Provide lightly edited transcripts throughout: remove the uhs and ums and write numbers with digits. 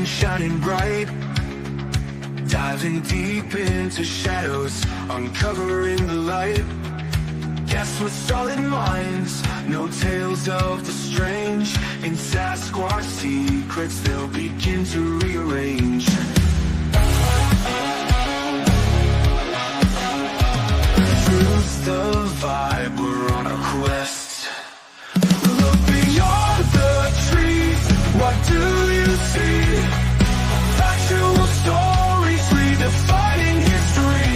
Shining bright, diving deep into shadows, uncovering the light. Guess with solid minds, no tales of the strange. In Sasquatch Secrets, they'll begin to rearrange. Truth's the vibe, we're on a quest. Look beyond the trees, what do you see? Factual stories redefining history.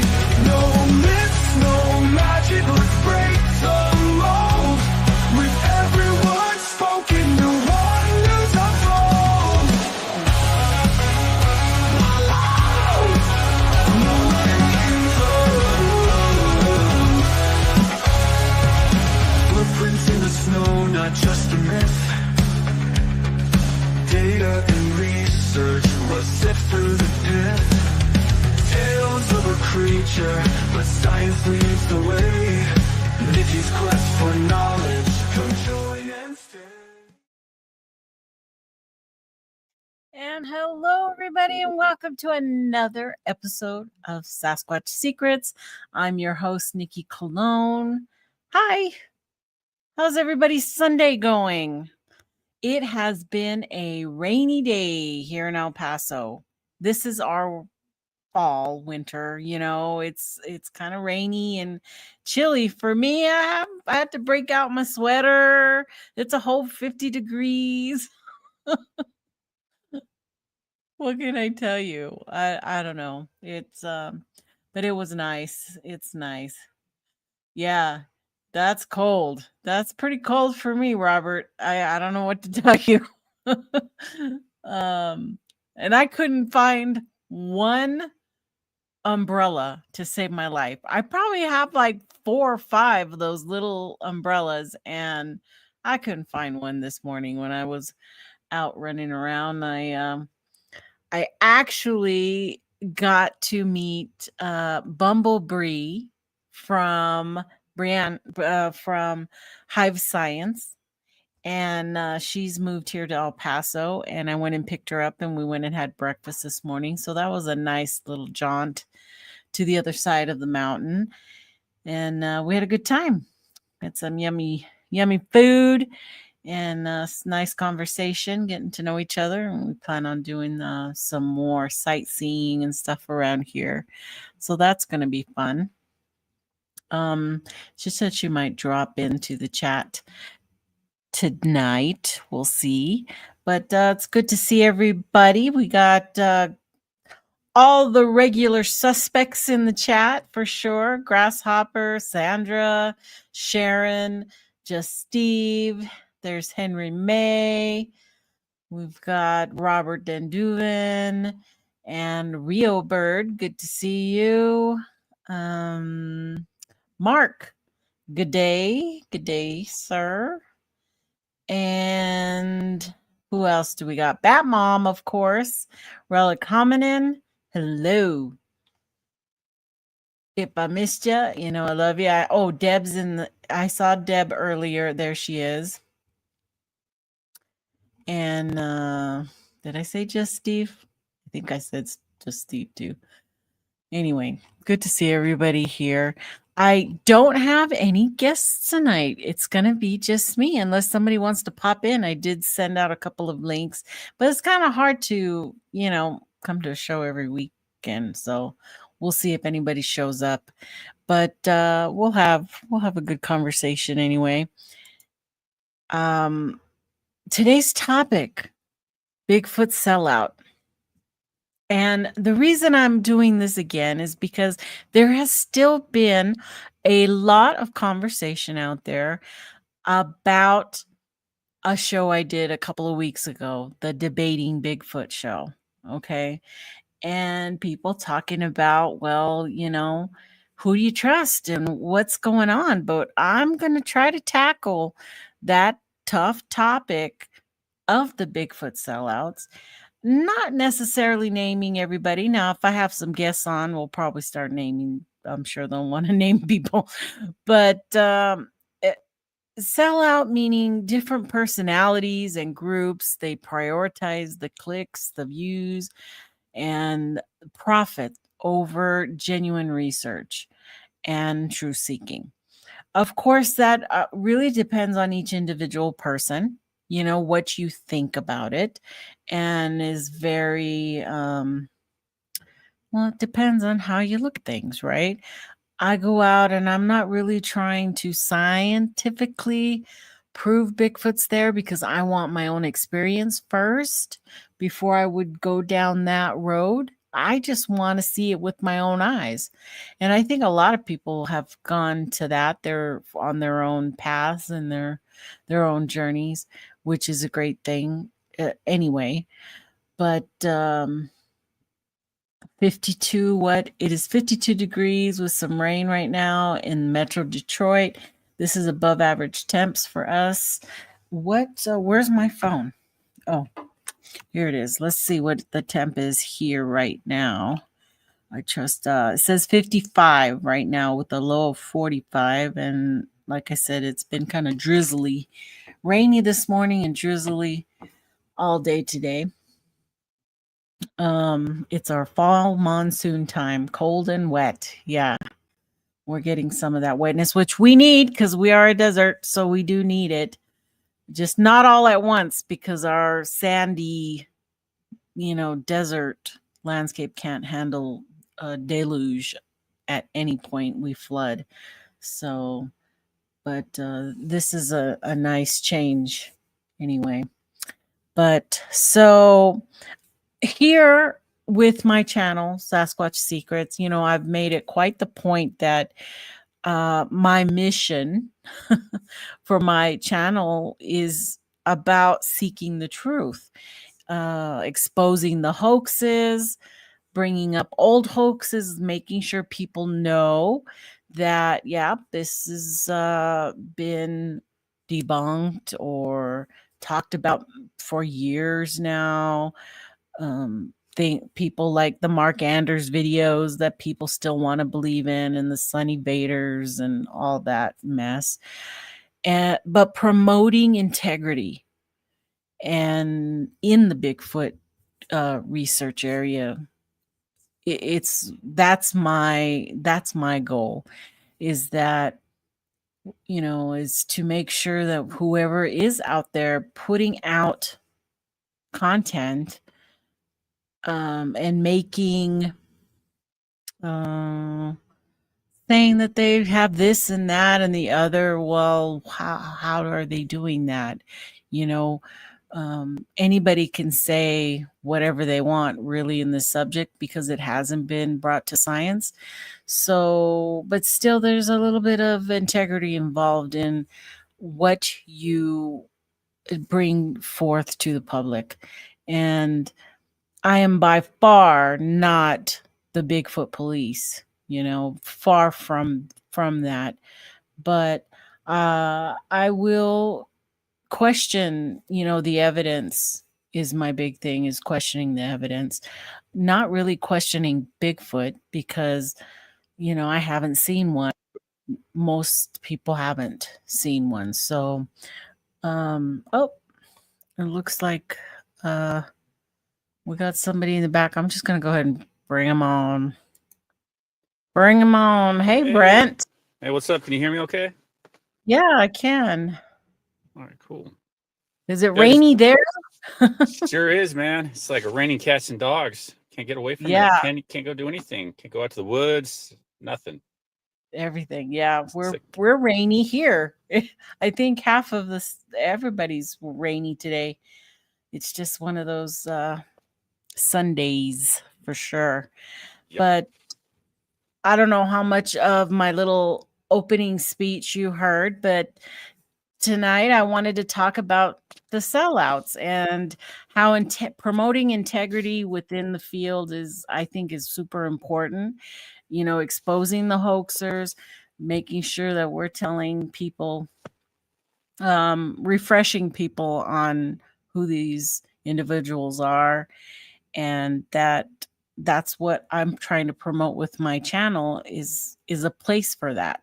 No myths, no magic, let's break the mold. With every word spoken, the wonders unfold. Footprints in the snow, not just a myth. Data and research was sift through the pit. Tales of a creature, but science leads the way. Nikki's quest for knowledge, come join and stay. And hello, everybody, and welcome to another episode of Sasquatch Secrets. I'm your host, Nikki Colon. Hi, how's everybody's Sunday going? It has been a rainy day here in El Paso. This is our fall, winter, it's kind of rainy and chilly for me. I had to break out my sweater. It's a whole 50 degrees. What can I tell you? I don't know. But it was nice. It's nice. Yeah. That's cold. That's pretty cold for me, Robert. I don't know what to tell you. And I couldn't find one umbrella to save my life. I probably have like 4 or 5 of those little umbrellas, and I couldn't find one this morning when I was out running around. I actually got to meet Bumblebee from from Hive Science, and she's moved here to El Paso, and I went and picked her up, and we went and had breakfast this morning. So that was a nice little jaunt to the other side of the mountain, and we had a good time. Had some yummy food and nice conversation, getting to know each other, and we plan on doing some more sightseeing and stuff around here. So that's going to be fun. She said she might drop into the chat tonight. We'll see. But it's good to see everybody. We got all the regular suspects in the chat for sure. Grasshopper, Sandra, Sharon, Just Steve. There's Henry May. We've got Robert Denduven and Rio Bird. Good to see you. Mark, good day, sir. And who else do we got? Bat Mom, of course. Relic Hominin, hello. If I missed you, I love you. Deb's I saw Deb earlier. There she is. And did I say Just Steve? I think I said Just Steve too. Anyway, good to see everybody here. I don't have any guests tonight. It's going to be just me unless somebody wants to pop in. I did send out a couple of links, but it's kind of hard to, come to a show every weekend. So we'll see if anybody shows up, but we'll have a good conversation anyway. Today's topic, Bigfoot sellout. And the reason I'm doing this again is because there has still been a lot of conversation out there about a show I did a couple of weeks ago, the Debating Bigfoot show. Okay. And people talking about, well, who do you trust and what's going on? But I'm going to try to tackle that tough topic of the Bigfoot sellouts. Not necessarily naming everybody. Now, if I have some guests on, we'll probably start naming. I'm sure they'll want to name people. But sellout meaning different personalities and groups. They prioritize the clicks, the views, and profit over genuine research and truth seeking. Of course, that really depends on each individual person, what you think about it, and is very, well, it depends on how you look at things, right? I go out and I'm not really trying to scientifically prove Bigfoot's there because I want my own experience first before I would go down that road. I just want to see it with my own eyes. And I think a lot of people have gone to that. They're on their own paths and their own journeys, which is a great thing anyway. But 52, it is 52 degrees with some rain right now in Metro Detroit. This is above average temps for us. Where's my phone? Oh, here it is. Let's see what the temp is here right now. I trust it says 55 right now with a low of 45. And like I said, it's been kind of drizzly, rainy this morning and drizzly all day today. It's our fall monsoon time, cold and wet. Yeah. We're getting some of that wetness, which we need because we are a desert, so we do need it. Just not all at once because our sandy, desert landscape can't handle a deluge at any point. We flood. So, but this is a nice change anyway. But so here with my channel, Sasquatch Secrets, I've made it quite the point that my mission for my channel is about seeking the truth, exposing the hoaxes, bringing up old hoaxes, making sure people know that, this has been debunked or talked about for years now. People like the Mark Anders videos that people still want to believe in, and the Sunny Baders and all that mess. But promoting integrity and in the Bigfoot research area, that's my goal, is that is to make sure that whoever is out there putting out content and making saying that they have this and that and the other. Well, how are they doing that? Anybody can say whatever they want really in this subject because it hasn't been brought to science. So, but still there's a little bit of integrity involved in what you bring forth to the public. And I am by far not the Bigfoot police, far from that. But I will question, the evidence is my big thing, is questioning the evidence, not really questioning Bigfoot because, I haven't seen one. Most people haven't seen one. So, it looks like we got somebody in the back. I'm just going to go ahead and bring him on. Bring him on. Hey, Brent. Hey, what's up? Can you hear me okay? Yeah, I can. All right, cool. Is it rainy there? Sure is, man. It's like a raining cats and dogs. Can't get away from it. Can't go do anything. Can't go out to the woods. Nothing. Everything. Yeah, we're rainy here. I think half of everybody's rainy today. It's just one of those Sundays for sure. Yep. But I don't know how much of my little opening speech you heard, but tonight I wanted to talk about the sellouts and how promoting integrity within the field I think is super important. Exposing the hoaxers, making sure that we're telling people refreshing people on who these individuals are, and that's what I'm trying to promote with my channel is a place for that,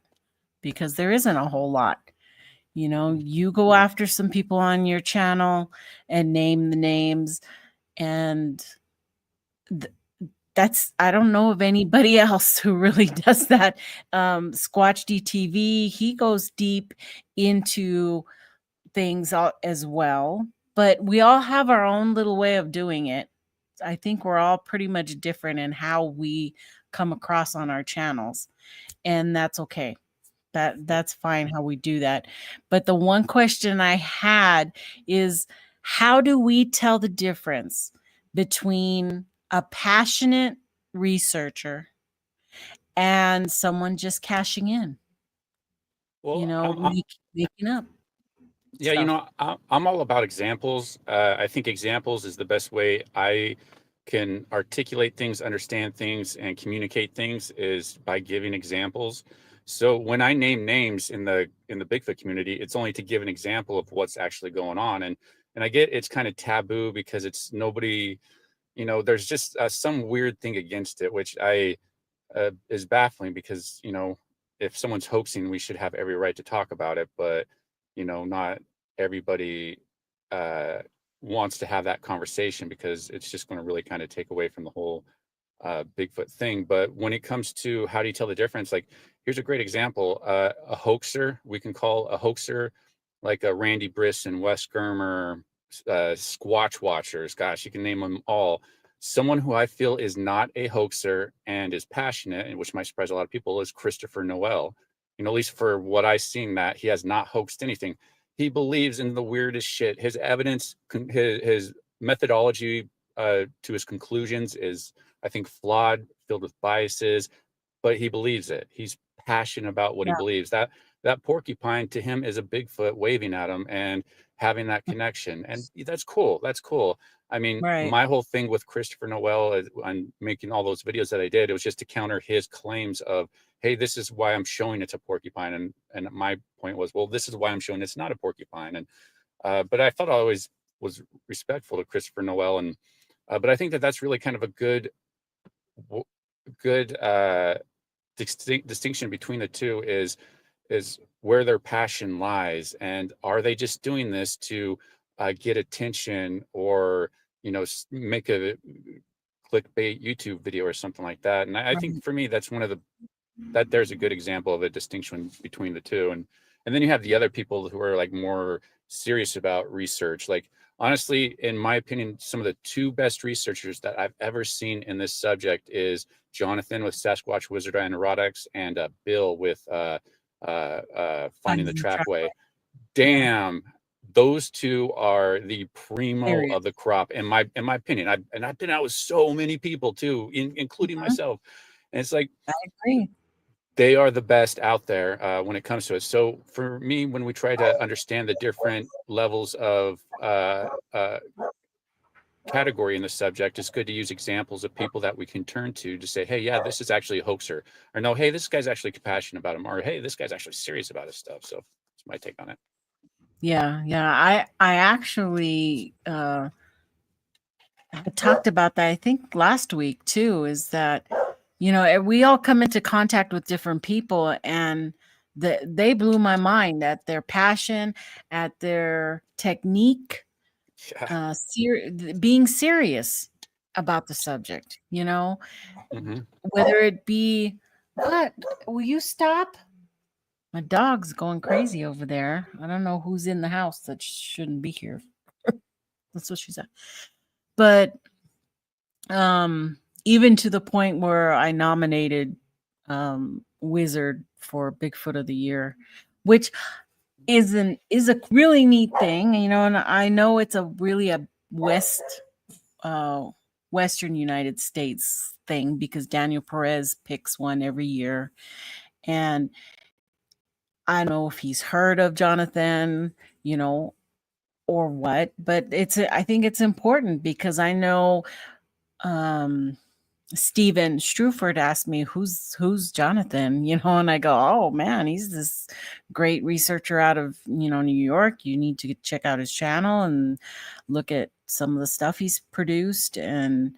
because there isn't a whole lot. You go after some people on your channel and name the names, and that's, I don't know of anybody else who really does that. Squatch DTV, he goes deep into things as well, but we all have our own little way of doing it. I think we're all pretty much different in how we come across on our channels, and that's okay. That's fine how we do that. But the one question I had is, how do we tell the difference between a passionate researcher and someone just cashing in? Well, Making up yeah, stuff. I'm all about examples. I think examples is the best way I can articulate things, understand things, and communicate things is by giving examples. So when I name names in the Bigfoot community, it's only to give an example of what's actually going on. And I get it's kind of taboo because it's nobody, there's just some weird thing against it, which is baffling because, if someone's hoaxing, we should have every right to talk about it. But, not everybody wants to have that conversation because it's just going to really kind of take away from the whole Bigfoot thing. But when it comes to how do you tell the difference, like here's a great example. A hoaxer, we can call a hoaxer like a Randy Brisson, Wes Germer, Squatch Watchers. Gosh, you can name them all. Someone who I feel is not a hoaxer and is passionate, and which might surprise a lot of people, is Christopher Noel. At least for what I've seen, that he has not hoaxed anything. He believes in the weirdest shit. His evidence, his methodology to his conclusions is, I think, flawed, filled with biases, but he believes it. He's passionate about what he believes. That porcupine to him is a Bigfoot waving at him and having that connection. And that's cool. That's cool. I mean, Right. my whole thing with Christopher Noel on making all those videos that I did, it was just to counter his claims of, hey, this is why I'm showing it's a porcupine. And my point was, well, this is why I'm showing it's not a porcupine. And but I thought I always was respectful to Christopher Noel. And but I think that's really kind of a good distinction between the two is where their passion lies, and are they just doing this to get attention or make a clickbait YouTube video or something like that. And I think for me that's one of there's a good example of a distinction between the two. And then you have the other people who are like more serious about research. Like honestly, in my opinion, some of the two best researchers that I've ever seen in this subject is Jonathan with Sasquatch Wizard and Erotics, and Bill with Finding the Trackway. Damn, those two are the primo of the crop, in my opinion. I've been out with so many people too, including myself, and it's like, I agree. They are the best out there when it comes to it. So for me, when we try to understand the different levels of category in the subject, it's good to use examples of people that we can turn to say, hey, yeah, this is actually a hoaxer, or no, hey, this guy's actually compassionate about him, or hey, this guy's actually serious about his stuff. So that's my take on it. Yeah. I actually talked about that, I think last week too, is that, we all come into contact with different people, and they blew my mind at their passion, at their technique, being serious about the subject, whether it be, what, will you stop? My dog's going crazy over there. I don't know who's in the house that shouldn't be here. That's what she said. But even to the point where I nominated Wizard for Bigfoot of the Year, which is a really neat thing, and I know it's a Western United States thing, because Daniel Perez picks one every year. And I don't know if he's heard of Jonathan, or what, but I think it's important, because I know Stephen Struford asked me, who's Jonathan, and I go, oh man, he's this great researcher out of, New York. You need to check out his channel and look at some of the stuff he's produced. And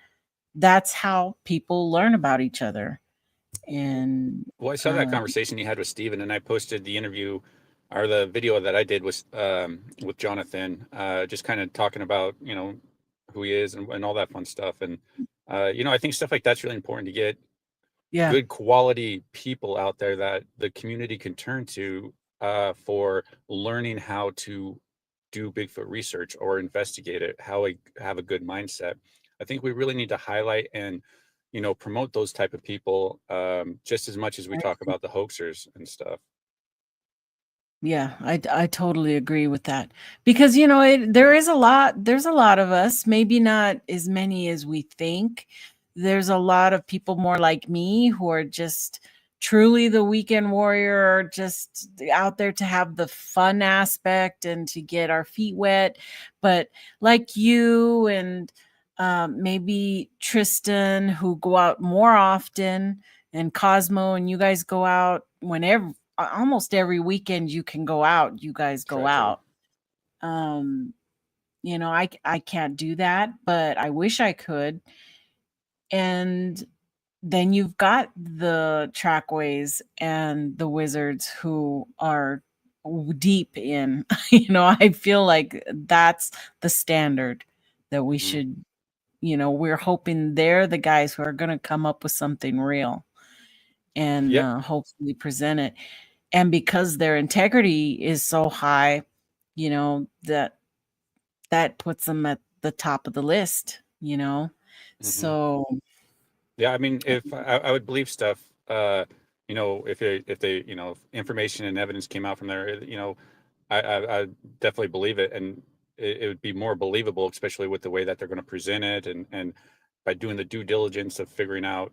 that's how people learn about each other. And Well, I saw that conversation you had with Steven, and I posted the interview or the video that I did with Jonathan, just kind of talking about, who he is and all that fun stuff. And, I think stuff like that's really important to get yeah, good quality people out there that the community can turn to for learning how to do Bigfoot research or investigate it, how I have a good mindset. I think we really need to highlight and, promote those type of people just as much as we talk about the hoaxers and stuff. yeah, I totally agree with that, because there's a lot of us, maybe not as many as we think. There's a lot of people more like me who are just truly the weekend warrior, just out there to have the fun aspect and to get our feet wet. But like you and maybe Tristan, who go out more often, and Cosmo, and you guys go out whenever, almost every weekend you can go out. You guys go out. I can't do that, but I wish I could. And then you've got the trackways and the wizards who are deep in, I feel like that's the standard that we should, we're hoping they're the guys who are going to come up with something real and hopefully present it. And because their integrity is so high, that puts them at the top of the list. So yeah, I mean, if I would believe stuff, if information and evidence came out from there, I definitely believe it, and it would be more believable, especially with the way that they're going to present it, and by doing the due diligence of figuring out,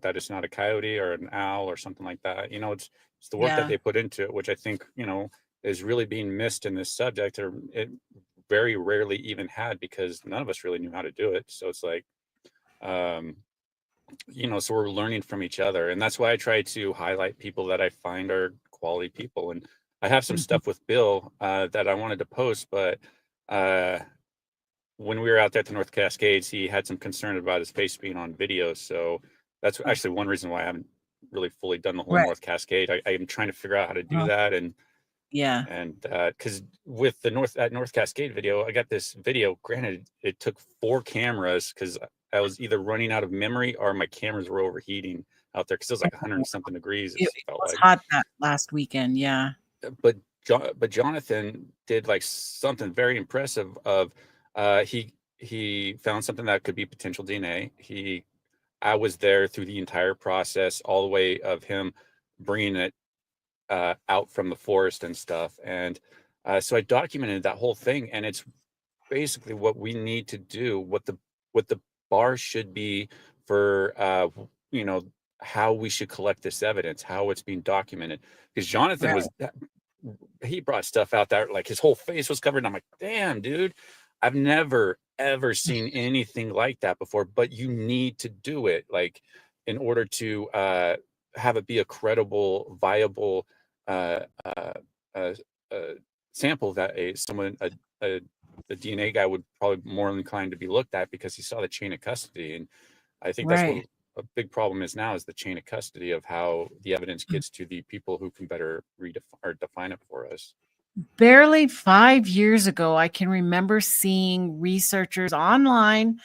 that it's not a coyote or an owl or something like that. It's the work that they put into it, which I think, is really being missed in this subject, or it very rarely even had, because none of us really knew how to do it. So it's like, so we're learning from each other, and that's why I try to highlight people that I find are quality people. And I have some stuff with Bill that I wanted to post, but when we were out there at the North Cascades, he had some concern about his face being on video. So that's actually one reason why I haven't really fully done the whole North Cascade. I am trying to figure out how to do that. And because with the North Cascade video, I got this video. Granted, it took 4 cameras because I was either running out of memory or my cameras were overheating out there, because it was like 100 and something degrees. It was hot that last weekend. Yeah. But Jonathan did like something very impressive of he found something that could be potential DNA. I was there through the entire process, all the way of him bringing it out from the forest and stuff. And so I documented that whole thing, and it's basically what we need to do, what the bar should be for how we should collect this evidence, how it's being documented. Because Jonathan he brought stuff out there, like his whole face was covered, and I'm like, damn, dude, I've never ever seen anything like that before. But you need to do it, like, in order to have it be a credible, viable sample that the DNA guy would probably be more inclined to be looked at, because he saw the chain of custody. And I think that's what a big problem is now, is the chain of custody of how the evidence gets to the people who can better define it for us. Barely 5 years ago, I can remember seeing researchers online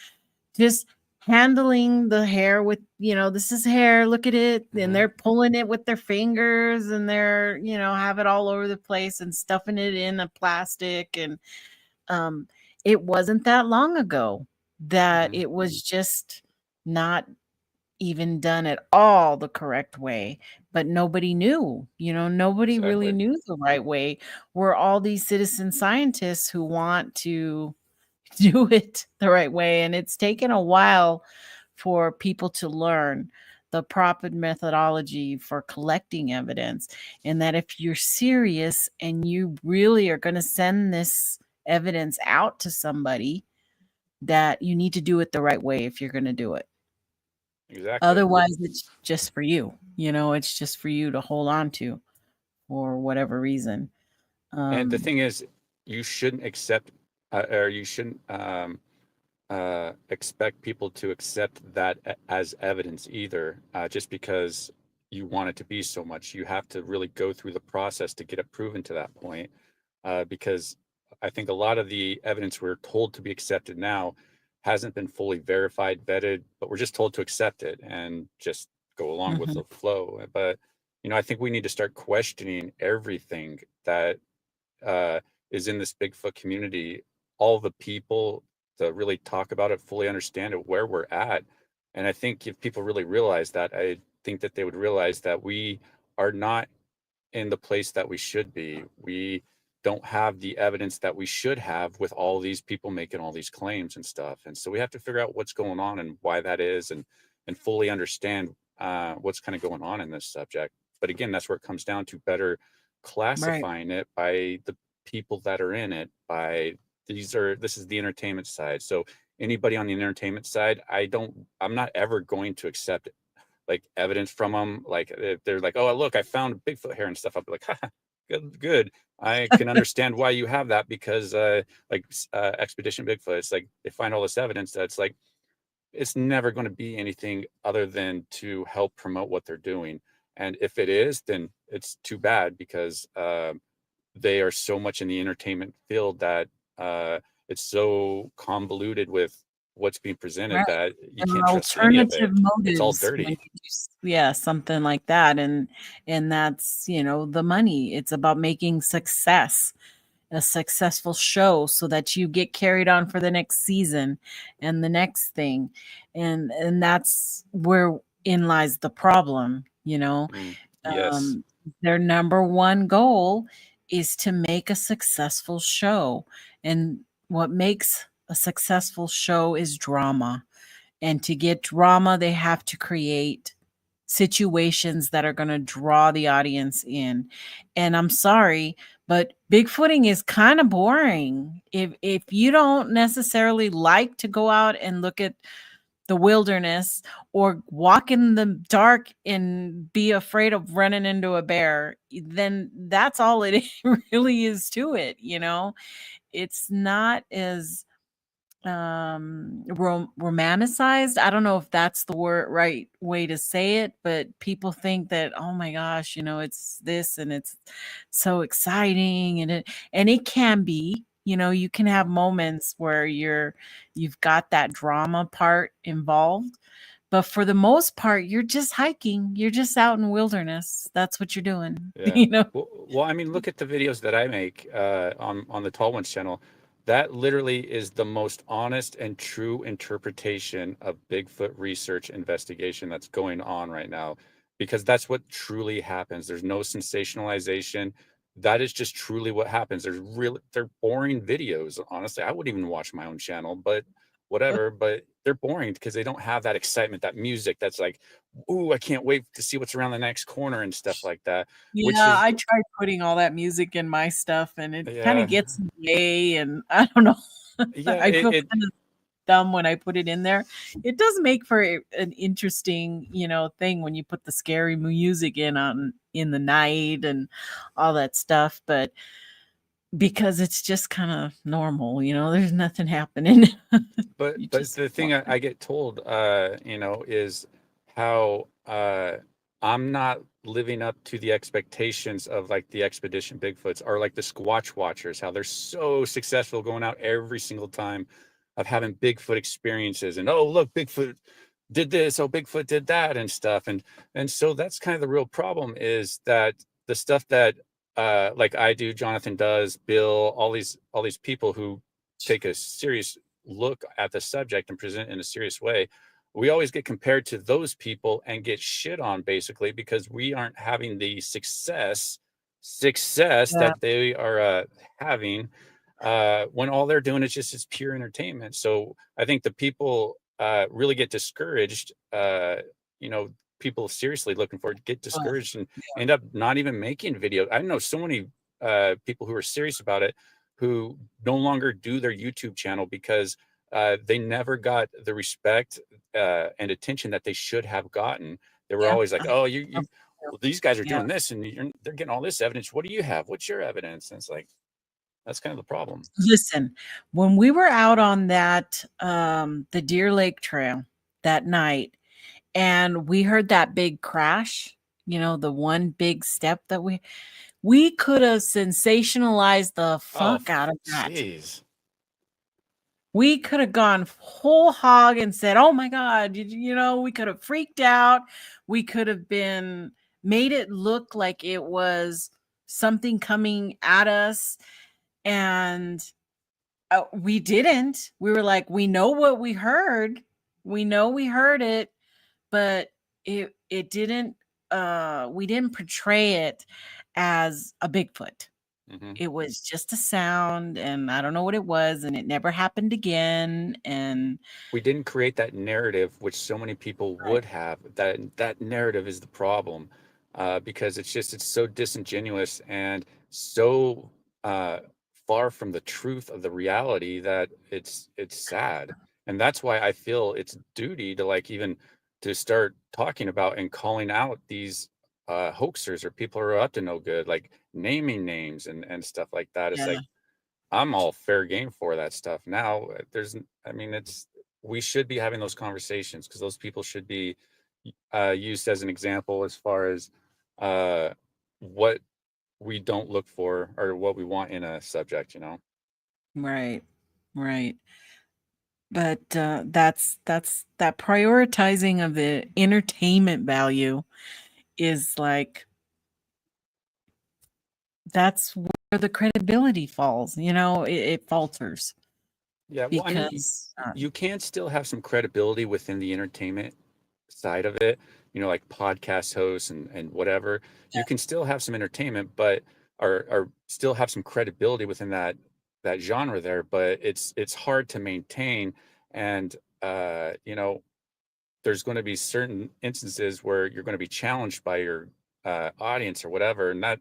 just handling the hair with, this is hair, look at it. And they're pulling it with their fingers, and they're, have it all over the place and stuffing it in a plastic. And it wasn't that long ago that it was just not even done at all the correct way, but nobody knew, nobody really knew the right way. We're all these citizen scientists who want to do it the right way. And it's taken a while for people to learn the proper methodology for collecting evidence. And that if you're serious and you really are going to send this evidence out to somebody, that you need to do it the right way if you're going to do it. Exactly. Otherwise, it's just for you. It's just for you to hold on to for whatever reason. And the thing is, you shouldn't accept, or you shouldn't expect people to accept that as evidence either, just because you want it to be so much. You have to really go through the process to get it proven to that point, because I think a lot of the evidence we're told to be accepted now hasn't been fully verified, vetted, but we're just told to accept it and just go along with the flow. But I think we need to start questioning everything that is in this Bigfoot community, all the people to really talk about it, fully understand it, where we're at. And I think if people really realize that, I think that they would realize that we are not in the place that we should be. We don't have the evidence that we should have with all these people making all these claims and stuff. And so we have to figure out what's going on and why that is, and fully understand what's kind of going on in this subject. But again, that's where it comes down to better classifying it by the people that are in it. This is the entertainment side. So anybody on the entertainment side, I'm not ever going to accept like evidence from them. Like if they're like, oh look, I found a Bigfoot hair and stuff, I'll be like, haha, good. I can understand why you have that, because Expedition Bigfoot, it's like they find all this evidence that's like, it's never going to be anything other than to help promote what they're doing. And if it is, then it's too bad, because they are so much in the entertainment field that it's so convoluted with what's being presented that you can't trust any of it. Motives, it's all dirty. Something like that. And that's, the money. It's about making a successful show so that you get carried on for the next season and the next thing. And that's wherein lies the problem, Yes. Their number one goal is to make a successful show. And what makes a successful show is drama. And to get drama, they have to create situations that are going to draw the audience in. And I'm sorry, but Bigfooting is kind of boring. If you don't necessarily like to go out and look at the wilderness or walk in the dark and be afraid of running into a bear, then that's all it really is to it. It's not as romanticized. I don't know if that's the right way to say it, but people think that, oh my gosh, it's this and it's so exciting, and it can be. You can have moments where you've got that drama part involved, but for the most part, you're just hiking. You're just out in wilderness. That's what you're doing. Yeah. Well, I mean, look at the videos that I make on the Tall Ones channel. That literally is the most honest and true interpretation of Bigfoot research investigation that's going on right now, because that's what truly happens. There's no sensationalization. That is just truly what happens. They're boring videos. Honestly, I wouldn't even watch my own channel, but whatever. But they're boring because they don't have that excitement, that music that's like, ooh, I can't wait to see what's around the next corner and stuff like that. Yeah, I tried putting all that music in my stuff, and it kind of gets gay, and I don't know. Yeah, I feel kind of dumb when I put it in there. It does make for an interesting, thing when you put the scary music in the night and all that stuff, but because it's just kind of normal, there's nothing happening. But the thing I get told, is how I'm not living up to the expectations of like the Expedition Bigfoots, or like the Squatch Watchers, how they're so successful going out every single time of having Bigfoot experiences, and oh look, Bigfoot did this, oh Bigfoot did that and stuff. And so that's kind of the real problem, is that the stuff that like I do, Jonathan does, Bill, all these people who take a serious look at the subject and present it in a serious way, we always get compared to those people and get shit on, basically, because we aren't having the success that they are having, when all they're doing is just pure entertainment. So I think the people really get discouraged. People seriously looking for it get discouraged and end up not even making videos. I know so many people who are serious about it who no longer do their YouTube channel because they never got the respect and attention that they should have gotten. They were Yeah. always like, "Oh, you That's well, these guys are yeah. doing this, and they're getting all this evidence. What do you have? What's your evidence?" And it's like, that's kind of the problem. Listen, when we were out on that, the Deer Lake Trail that night, and we heard that big crash, you know, the one big step that we could have sensationalized the Oh, fuck out of that. jeez. We could have gone whole hog and said, "Oh my God," you know, we could have freaked out. We could have made it look like it was something coming at us. And we didn't. We were like, we know what we heard. We know we heard it, but it didn't we didn't portray it as a Bigfoot. Hmm. It was just a sound, and I don't know what it was, and it never happened again. And We didn't create that narrative, which so many people right, would have. That narrative is the problem, because it's so disingenuous and so far from the truth of the reality that it's sad. And that's why I feel it's duty to like even to start talking about and calling out these hoaxers or people who are up to no good, like naming names and stuff like that. It's yeah, like I'm all fair game for that stuff now. I mean, we should be having those conversations because those people should be used as an example as far as uh, what we don't look for or what we want in a subject, you know? right, right. But that's that prioritizing of the entertainment value is like that's where the credibility falls. You know, it falters Yeah, well, I mean, because you can still have some credibility within the entertainment side of it, like podcast hosts and whatever. You can still have some entertainment, but or still have some credibility within that genre there, but it's hard to maintain. And there's going to be certain instances where you're going to be challenged by your audience or whatever, and that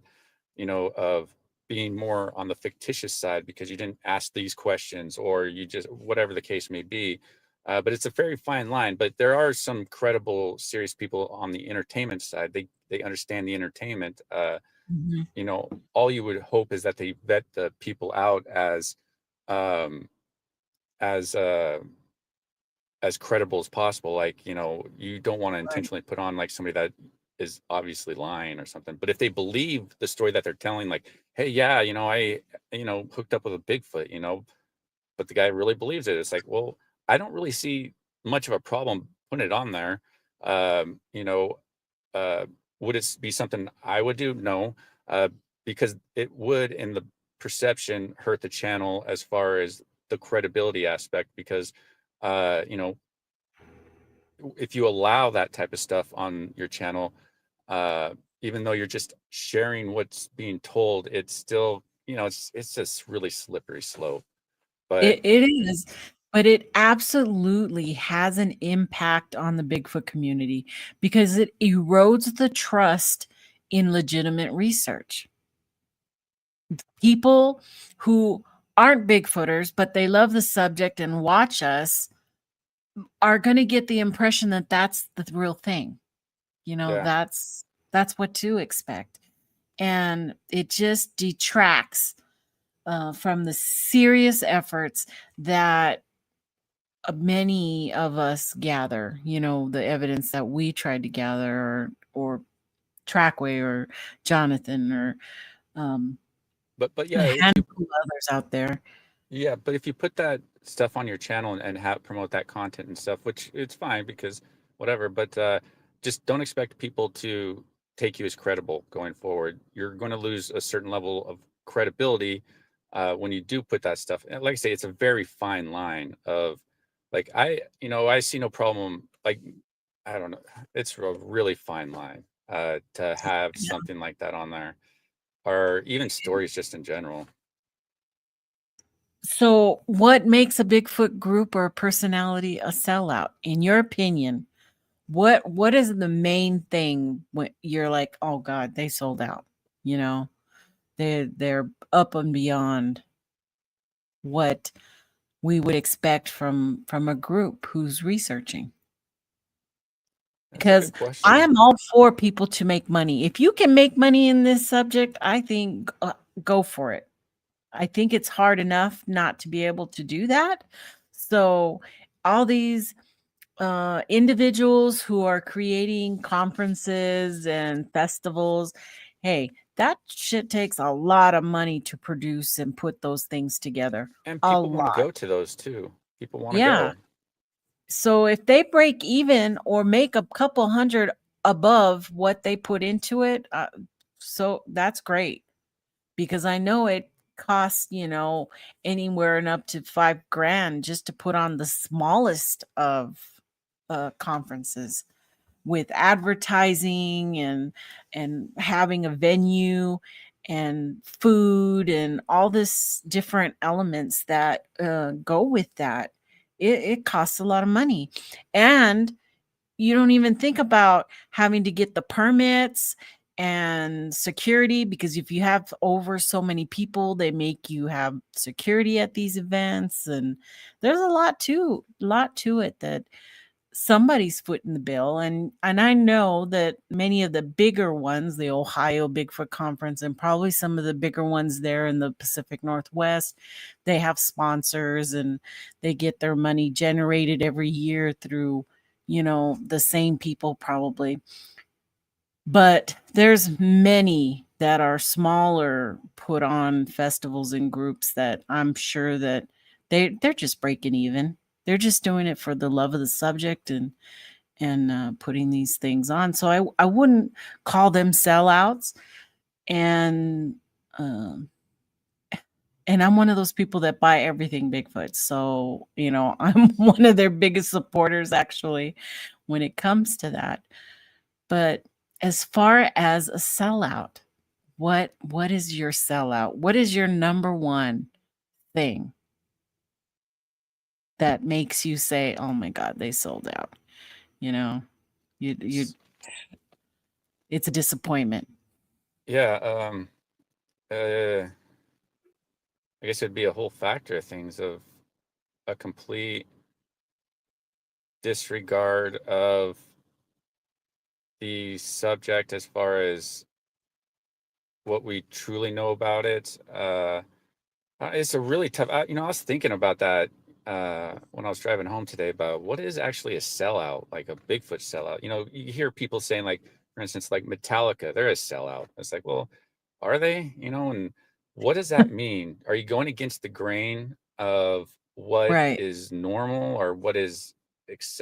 of being more on the fictitious side because you didn't ask these questions or you just whatever the case may be. But it's a very fine line. But there are some credible, serious people on the entertainment side. They understand the entertainment. Mhm. All you would hope is that they vet the people out um, as as credible as possible. Like, you don't want to Right. intentionally put on like somebody that is obviously lying or something. But if they believe the story that they're telling, like, hey, yeah, I hooked up with a Bigfoot, but the guy really believes it. It's like, well, I don't really see much of a problem putting it on there. Um, you know, uh, would it be something I would do? No, uh, because it would, in the perception, hurt the channel as far as the credibility aspect. Because, uh, you know, if you allow that type of stuff on your channel, uh, even though you're just sharing what's being told, it's still, it's just really slippery slope. But It is, but it absolutely has an impact on the Bigfoot community because it erodes the trust in legitimate research. People who aren't Bigfooters, but they love the subject and watch us are going to get the impression that that's the real thing. yeah, That's what to expect. And it just detracts from the serious efforts that many of us gather, the evidence that we tried to gather, or Trackway or Jonathan or um, but a yeah, handful of others out there. but if you put that stuff on your channel and have promote that content and stuff, which it's fine because whatever, but just don't expect people to take you as credible going forward. You're going to lose a certain level of credibility when you do put that stuff. And like I say, it's a very fine line of like I see no problem. Like I don't know, it's a really fine line to have Yeah. something like that on there, or even stories just in general. So, what makes a Bigfoot group or personality a sellout, in your opinion? What is the main thing when you're like, oh God, they sold out? You know, they're up and beyond what we would expect from a group who's researching. That's a good Because question. I am all for people to make money. If you can make money in this subject, I think go for it. I think it's hard enough not to be able to do that. So all these individuals who are creating conferences and festivals, hey, that shit takes a lot of money to produce and put those things together. And A people want to lot. go to those too. People want to Yeah. go. So if they break even or make a couple hundred above what they put into it, so that's great, because I know it costs, anywhere and up to $5,000 just to put on the smallest of conferences, with advertising and having a venue and food and all this different elements that go with that. It costs a lot of money, and you don't even think about having to get the permits and security, because if you have over so many people, they make you have security at these events, and there's a lot to it that somebody's footing the bill. And I know that many of the bigger ones, the Ohio Bigfoot Conference and probably some of the bigger ones there in the Pacific Northwest, they have sponsors and they get their money generated every year through, the same people probably. But there's many that are smaller, put on festivals and groups that I'm sure that they're just breaking even. They're just doing it for the love of the subject and putting these things on. So I wouldn't call them sellouts. And um, and I'm one of those people that buy everything Bigfoot. So I'm one of their biggest supporters actually when it comes to that. But as far as a sellout, what is your sellout? What is your number one thing that makes you say, "Oh my God, they sold out"? You it's a disappointment. Yeah. Uh, I guess it'd be a whole factor of things, of a complete disregard of the subject as far as what we truly know about it. It's a really tough. I was thinking about that when I was driving home today, about what is actually a sellout, like a Bigfoot sellout. You hear people saying, like, for instance, like Metallica, they're a sellout. It's like, well, are they? And what does that mean? Are you going against the grain of what Right. is normal or what is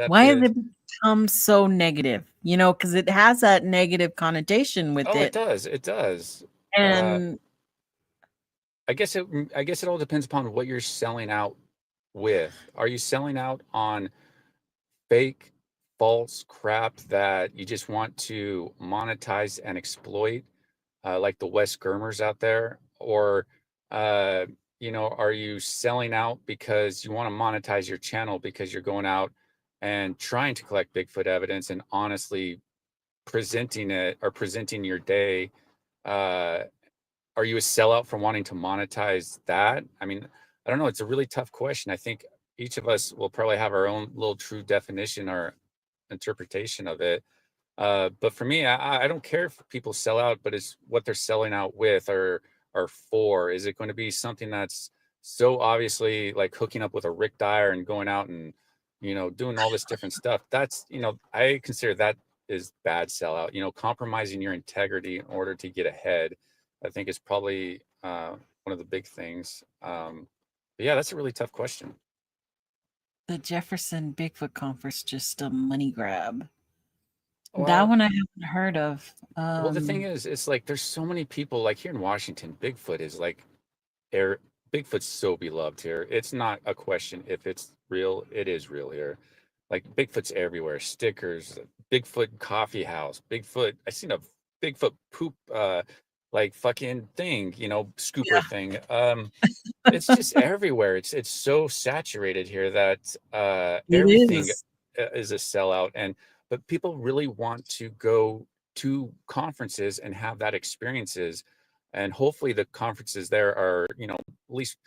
Why has accepted? it become so negative? Because it has that negative connotation with Oh, it it. does. It does. And I guess it all depends upon what you're selling out with. Are you selling out on fake, false crap that you just want to monetize and exploit, like the Wes Germers out there? Or, uh, are you selling out because you want to monetize your channel because you're going out and trying to collect Bigfoot evidence and honestly presenting it, or presenting your day? Uh, are you a sellout for wanting to monetize that? I mean, I don't know. It's a really tough question. I think each of us will probably have our own little true definition or interpretation of it. But for me, I don't care if people sell out, but it's what they're selling out with or for. Is it going to be something that's so obviously like hooking up with a Rick Dyer and going out and, doing all this different stuff? That's, I consider that is bad sellout. Compromising your integrity in order to get ahead, I think is probably one of the big things. But yeah, that's a really tough question. the Jefferson Bigfoot Conference, just a money grab. That Well, one I haven't heard of. Well, the thing is, it's like there's so many people, like here in Washington, Bigfoot is like air. Bigfoot's so beloved here. It's not a question if it's real. It is real here. Like Bigfoot's everywhere. Stickers, Bigfoot coffee house, Bigfoot. I seen a Bigfoot poop, like fucking thing, scooper thing. It's just everywhere. It's so saturated here that It everything is. is a sellout. But people really want to go to conferences and have that experiences, and hopefully the conferences there are, at least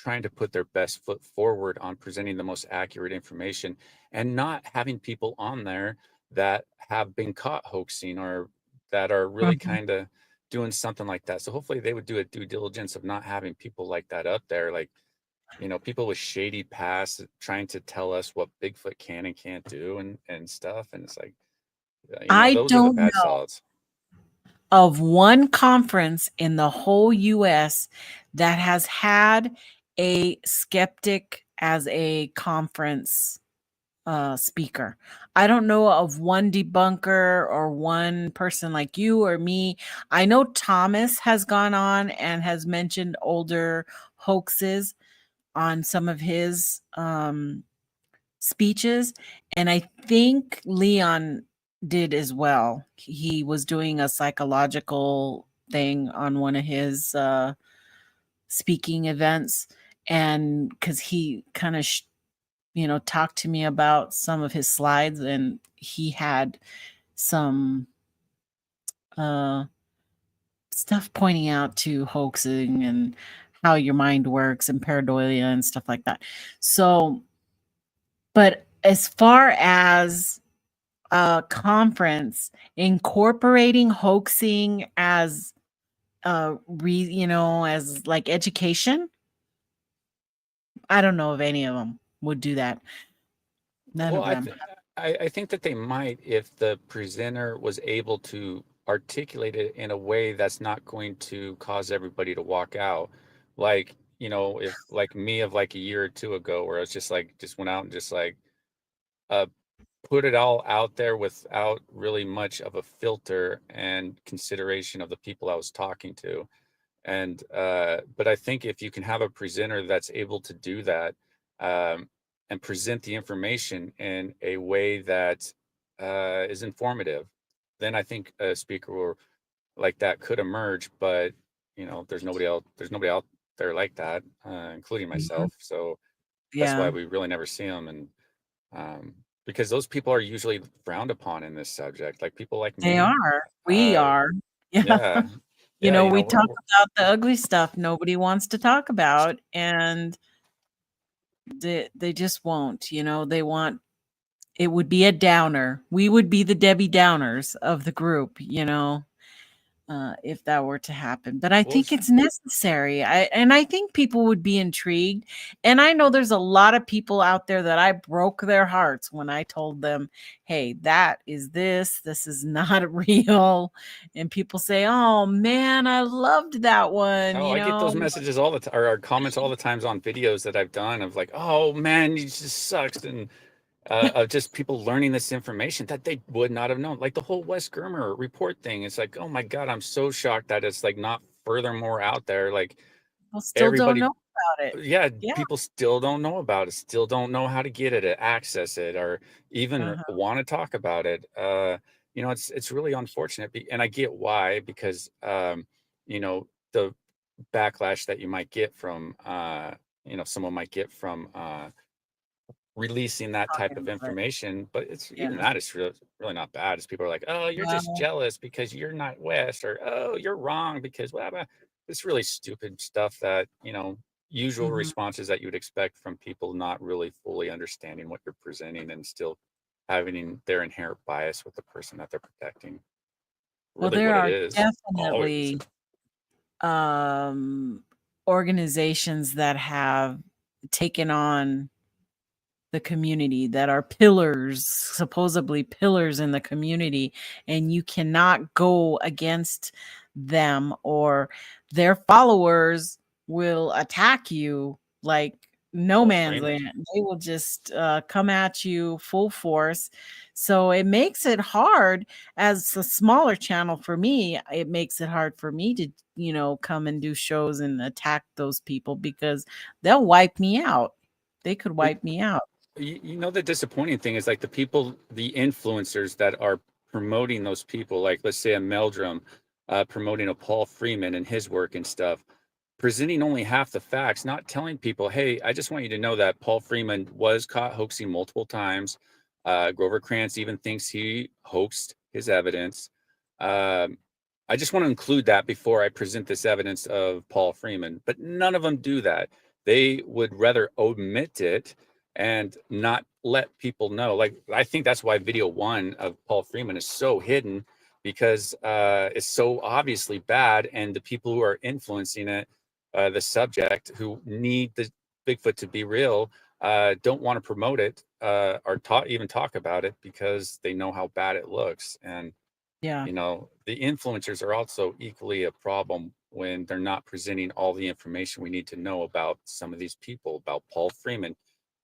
trying to put their best foot forward on presenting the most accurate information and not having people on there that have been caught hoaxing or that are really Mhm. kind of doing something like that. So hopefully they would do a due diligence of not having people like that up there, like, you know, people with shady past trying to tell us what Bigfoot can and can't do and stuff. And it's like, you know, I those are the don't bad know solids. of one conference in the whole US that has had a skeptic as a conference speaker. I don't know of one debunker or one person like you or me. I know Thomas has gone on and has mentioned older hoaxes on some of his speeches, and I think Leon did as well. He was doing a psychological thing on one of his speaking events, and because he kind of talked to me about some of his slides, and he had some uh stuff pointing out to hoaxing and how your mind works and pareidolia and stuff like that. So, but as far as a conference incorporating hoaxing as as like education, I don't know if any of them would do that. None Well, of them. I think that they might if the presenter was able to articulate it in a way that's not going to cause everybody to walk out. Like, you know, if like me of like a year or two ago, where I was just like, just went out and just like uh put it all out there without really much of a filter and consideration of the people I was talking to. And but I think if you can have a presenter that's able to do that, um, and present the information in a way that is informative, then I think a speaker like that could emerge. But you know, there's nobody out there like that, including Mhm. myself. So that's why Yeah, we really never see them. And because those people are usually frowned upon in this subject, like people like they me. are. We Uh, are. Yeah. yeah, yeah, you know, We talk about the ugly stuff nobody wants to talk about, and they just won't. They want it would be a downer. We would be the Debbie Downers of the group, if that were to happen. But I well, think it's necessary. I think people would be intrigued. And I know there's a lot of people out there that I broke their hearts when I told them, "Hey, that is this. This is not real." And people say, "Oh man, I loved that one." oh, I get those messages all the time, or comments all the times on videos that I've done of like, "Oh man, it just sucks," and of just people learning this information that they would not have known, like the whole Wes Germer report thing. It's like, oh my God, I'm so shocked that it's like not furthermore out there. Like People still don't everybody, know about it. yeah, Yeah. people still don't know about it, still don't know how to get at it, access it, or even Uh-huh. want to talk about it. You know, it's really unfortunate, and I get why, because you know, the backlash that you might get from you know, someone might get from releasing that type Talking of about it. information. But it's Yeah. even that is really not bad. As people are like, oh, you're just Well, jealous because you're not West, or oh, you're wrong because blah blah. It's really stupid stuff that, you know, usual mhm. responses that you would expect from people not really fully understanding what you're presenting and still having their inherent bias with the person that they're protecting. Well, Really there what it are is. Always. definitely um organizations that have taken on the community, that are pillars, supposedly pillars in the community, and you cannot go against them, or their followers will attack you like no Paul man's Freeman. land. They will just come at you full force. So it makes it hard. As a smaller channel for me, it makes it hard for me to come and do shows and attack those people, because they'll wipe me out. They could Well, wipe me out. you know, the disappointing thing is like the people, the influencers that are promoting those people, like let's say a Meldrum promoting a Paul Freeman and his work and stuff, presenting only half the facts, not telling people, hey, I just want you to know that Paul Freeman was caught hoaxing multiple times. Grover Krantz even thinks he hoaxed his evidence. Um, I just want to include that before I present this evidence of Paul Freeman, but none of them do that. they would rather omit it and not let people know. Like, I think that's why video 1 of Paul Freeman is so hidden, because it's so obviously bad, and the people who are influencing it, the subject, who need the Bigfoot to be real, don't want to promote it, or even talk about it, because they know how bad it looks. And Yeah. the influencers are also equally a problem when they're not presenting all the information we need to know about some of these people, about Paul Freeman.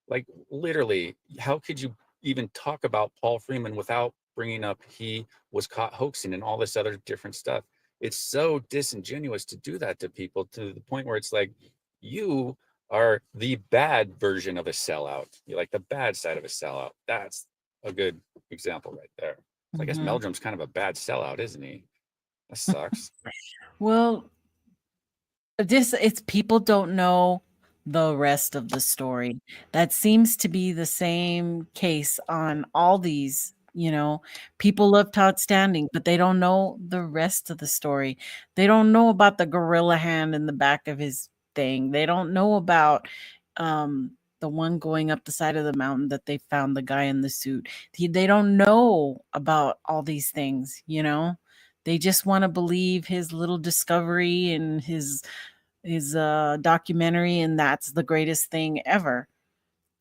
Like, literally, how could you even talk about Paul Freeman without bringing up he was caught hoaxing and all this other different stuff? It's so disingenuous to do that to people, to the point where it's like, you are the bad version of a sellout. You're like the bad side of a sellout. That's a good example right there. So I guess Meldrum's kind of a bad sellout, isn't he? That sucks. Well, it's people don't know the rest of the story. That seems to be the same case on all these, people love Todd Standing, but they don't know the rest of the story. They don't know about the gorilla hand in the back of his thing. They don't know about the one going up the side of the mountain that they found the guy in the suit. They don't know about all these things, They just want to believe his little discovery and his documentary, and that's the greatest thing ever.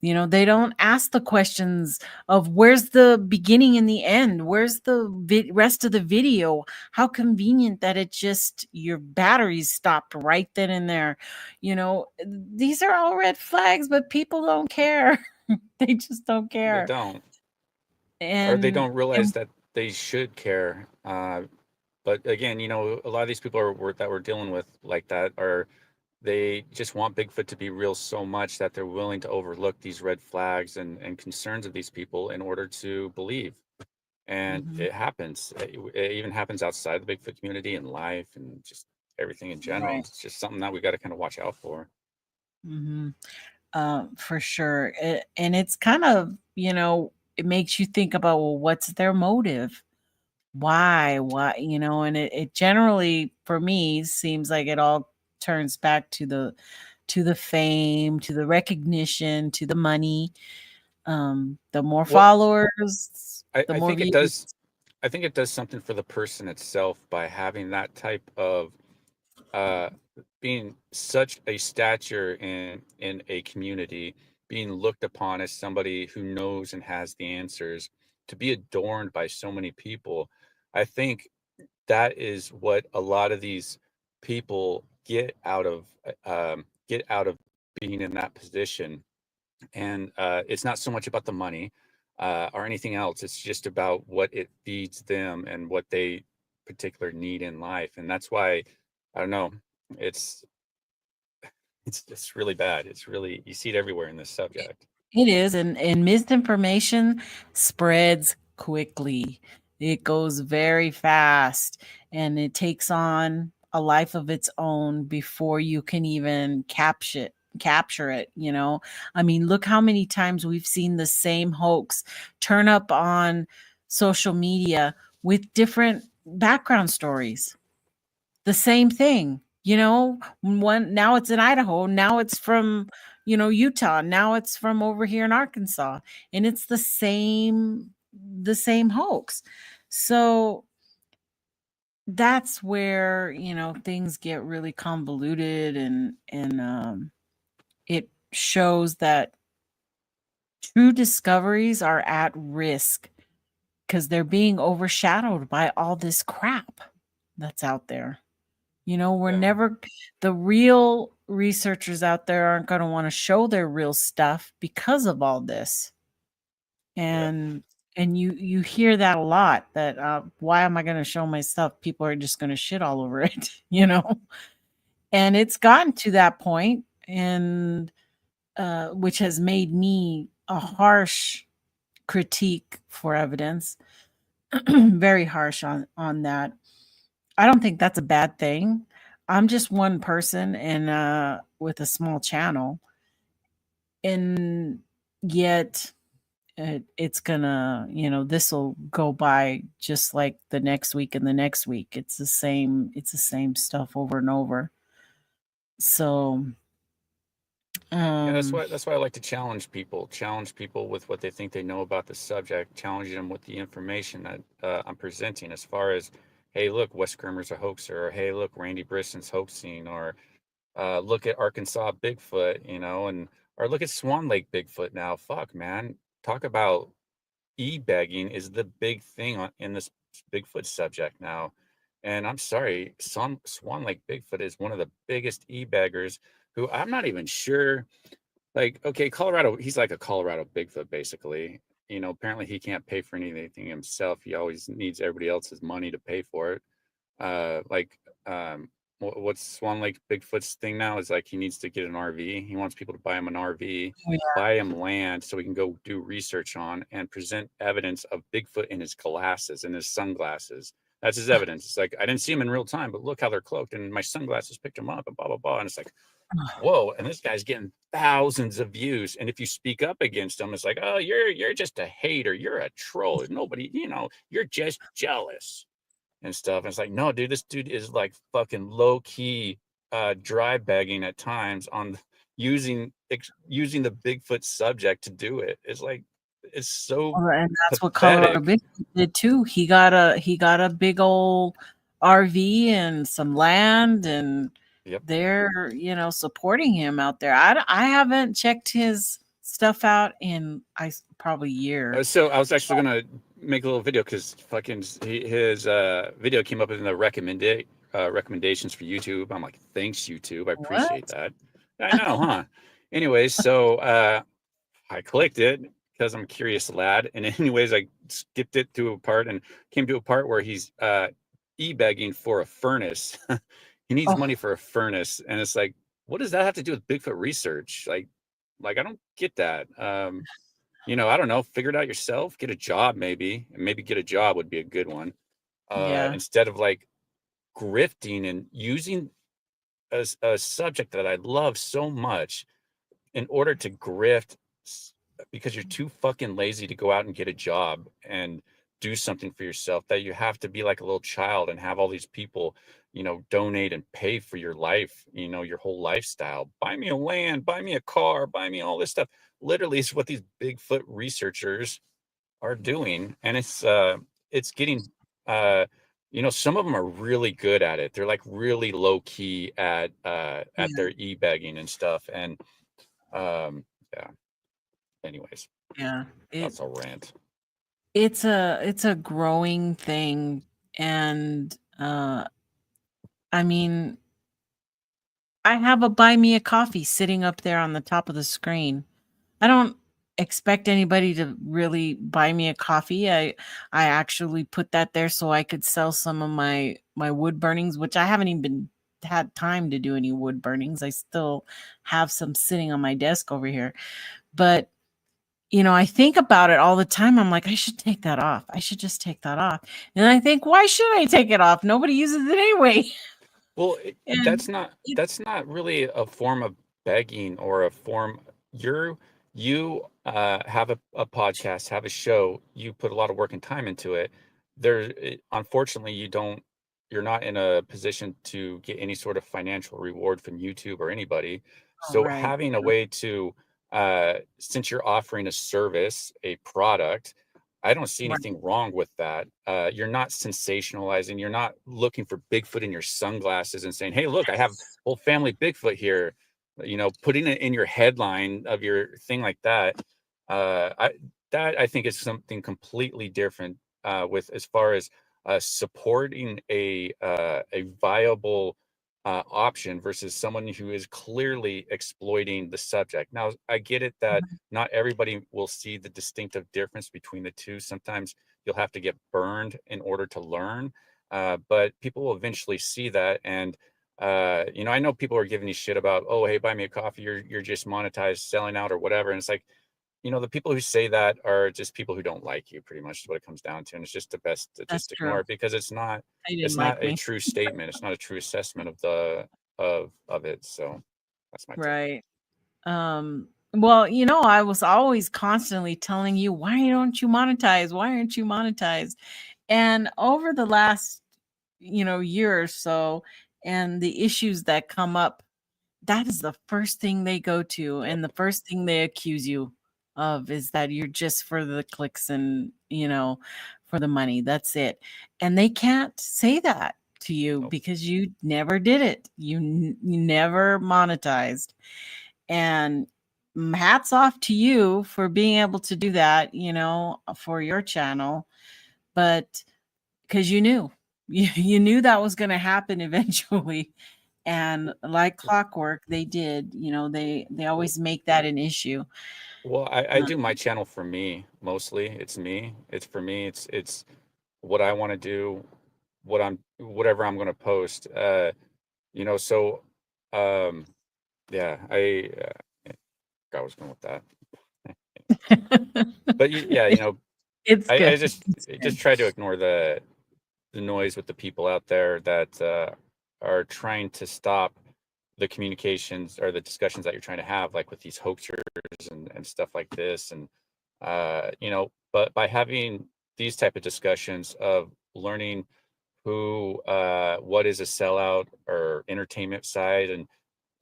They don't ask the questions of where's the beginning and the end, where's the rest of the video. How convenient that it just your batteries stopped right then and there. These are all red flags, but people don't care. They just don't They care. don't. Or they And don't realize that they should care. But again, a lot of these people that we're dealing with like that they just want Bigfoot to be real so much that they're willing to overlook these red flags and concerns of these people in order to believe. And it happens. It even happens outside the Bigfoot community, in life, and just everything in general. right. It's just something that we got to kind of watch out for. For sure. And it's kind of, it makes you think about, well, what's their motive? Why, and it generally, for me, seems like it all turns back to the fame, to the recognition, to the money. The more Well, followers, the I more think it views. does. I think it does something for the person itself by having that type of uh, being such a stature in a community, being looked upon as somebody who knows and has the answers, to be adorned by so many people. I think that is what a lot of these people get out of being in that position. And it's not so much about the money or anything else. It's just about what it feeds them and what they particular need in life. And that's why, I don't know, it's it's really bad. It's really, you see it everywhere in this subject. It is, and misinformation spreads quickly. It goes very fast, and it takes on a life of its own before you can even capture it. I mean, look how many times we've seen the same hoax turn up on social media with different background stories. The same thing, one now it's in Idaho, now it's from, Utah, now it's from over here in Arkansas, and it's the same hoax. So that's where, things get really convoluted, and it shows that true discoveries are at risk because they're being overshadowed by all this crap that's out there. We're Yeah. never, the real researchers out there aren't going to want to show their real stuff because of all this. Yeah. And you hear that a lot, that why am I going to show my stuff? People are just going to shit all over it, And it's gotten to that point, and which has made me a harsh critique for evidence, very harsh on that. I don't think that's a bad thing. I'm just one person and with a small channel, and yet it's gonna, this will go by just like the next week and the next week. It's the same stuff over and over. So Yeah, that's why I like to challenge people with what they think they know about the subject, challenging them with the information that I'm presenting as far as, hey, look, Wes Germer's a hoaxer, or hey, look, Randy Brisson's hoaxing, or look at Arkansas Bigfoot, and or look at Swan Lake Bigfoot now. Fuck, man. Talk about e-begging is the big thing in this Bigfoot subject now. And I'm sorry, Swan Lake Bigfoot is one of the biggest e-beggars who I'm not even sure. Like, okay, Colorado, he's like a Colorado Bigfoot, basically. Apparently he can't pay for anything himself. He always needs everybody else's money to pay for it. Like, what's Swan Lake Bigfoot's thing now is like he needs to get an RV. He wants people to buy him an RV, buy him land so he can go do research on and present evidence of Bigfoot in his glasses and his sunglasses. That's his evidence. It's like, I didn't see him in real time, but look how they're cloaked, and my sunglasses picked him up, and blah, blah, blah. And it's like, whoa, and this guy's getting thousands of views. And if you speak up against him, it's like, oh, you're just a hater. You're a troll. Nobody, you're just jealous and stuff. And it's like, no, dude, this dude is like fucking low key dry begging at times on using the Bigfoot subject to do it. It's like, it's so and that's what pathetic. Colorado Bigfoot did too. He got a big old RV and some land, and Yep. they're supporting him out there. I haven't checked his stuff out in probably years. So I was actually gonna make a little video because fucking his video came up in the recommendations for YouTube. I'm like, thanks YouTube, I appreciate that. I know, huh? Anyways, so I clicked it because I'm a curious lad, and anyways, I skipped it to a part and came to a part where he's e-begging for a furnace. He needs money for a furnace, and it's like, what does that have to do with Bigfoot research? Like I don't get that. I don't know. Figure it out yourself. Get a job, maybe. And maybe get a job would be a good one. Instead of like grifting and using a subject that I love so much in order to grift because you're too fucking lazy to go out and get a job and do something for yourself, that you have to be like a little child and have all these people, donate and pay for your life, your whole lifestyle. Buy me a land, buy me a car, buy me all this stuff. Literally, it's what these Bigfoot researchers are doing. And it's getting, some of them are really good at it. They're like really low key at their e-begging and stuff. And yeah. Anyways. Yeah. That's a rant. It's a growing thing. And I mean, I have a buy me a coffee sitting up there on the top of the screen. I don't expect anybody to really buy me a coffee. I actually put that there so I could sell some of my wood burnings, which I haven't even had time to do any wood burnings. I still have some sitting on my desk over here. But I think about it all the time. I'm like, I should take that off. I should just take that off. And I think, why should I take it off? Nobody uses it anyway. Well, that's not really a form of begging or a form. You have a podcast, have a show. You put a lot of work and time into it. Unfortunately, you're not in a position to get any sort of financial reward from YouTube or anybody. So having a way to, since you're offering a service, a product, I don't see anything wrong with that. You're not sensationalizing. You're not looking for Bigfoot in your sunglasses and saying, hey, look, I have whole family Bigfoot here, putting it in your headline of your thing like that. I think is something completely different with as far as supporting a viable option versus someone who is clearly exploiting the subject. Now, I get it that not everybody will see the distinctive difference between the two. Sometimes you'll have to get burned in order to learn, but people will eventually see that. And I know people are giving you shit about, oh, hey, buy me a coffee. You're just monetized, selling out or whatever. And it's like, the people who say that are just people who don't like you, pretty much is what it comes down to. And it's just the best to just ignore it, because it's not a true statement. It's not a true assessment of it. So that's my right. Well, I was always constantly telling you, why don't you monetize? Why aren't you monetized? And over the last, year or so, and the issues that come up that is the first thing they go to, Yep. and the first thing they accuse you of is that you're just for the clicks and, for the money. That's it. And they can't say that to you Nope. because you never did it. You never monetized. And hats off to you for being able to do that, for your channel. But because you knew, you knew that was going to happen eventually. And like clockwork, they did, they always make that an issue. Well, I do my channel for me mostly. It's me. It's for me. It's what I want to do, whatever I'm going to post. So yeah, I was going with that. But yeah, It's I good. just try to ignore the noise with the people out there that are trying to stop the communications or the discussions that you're trying to have, like with these hoaxers and stuff like this. And but by having these type of discussions of learning what is a sellout or entertainment side, and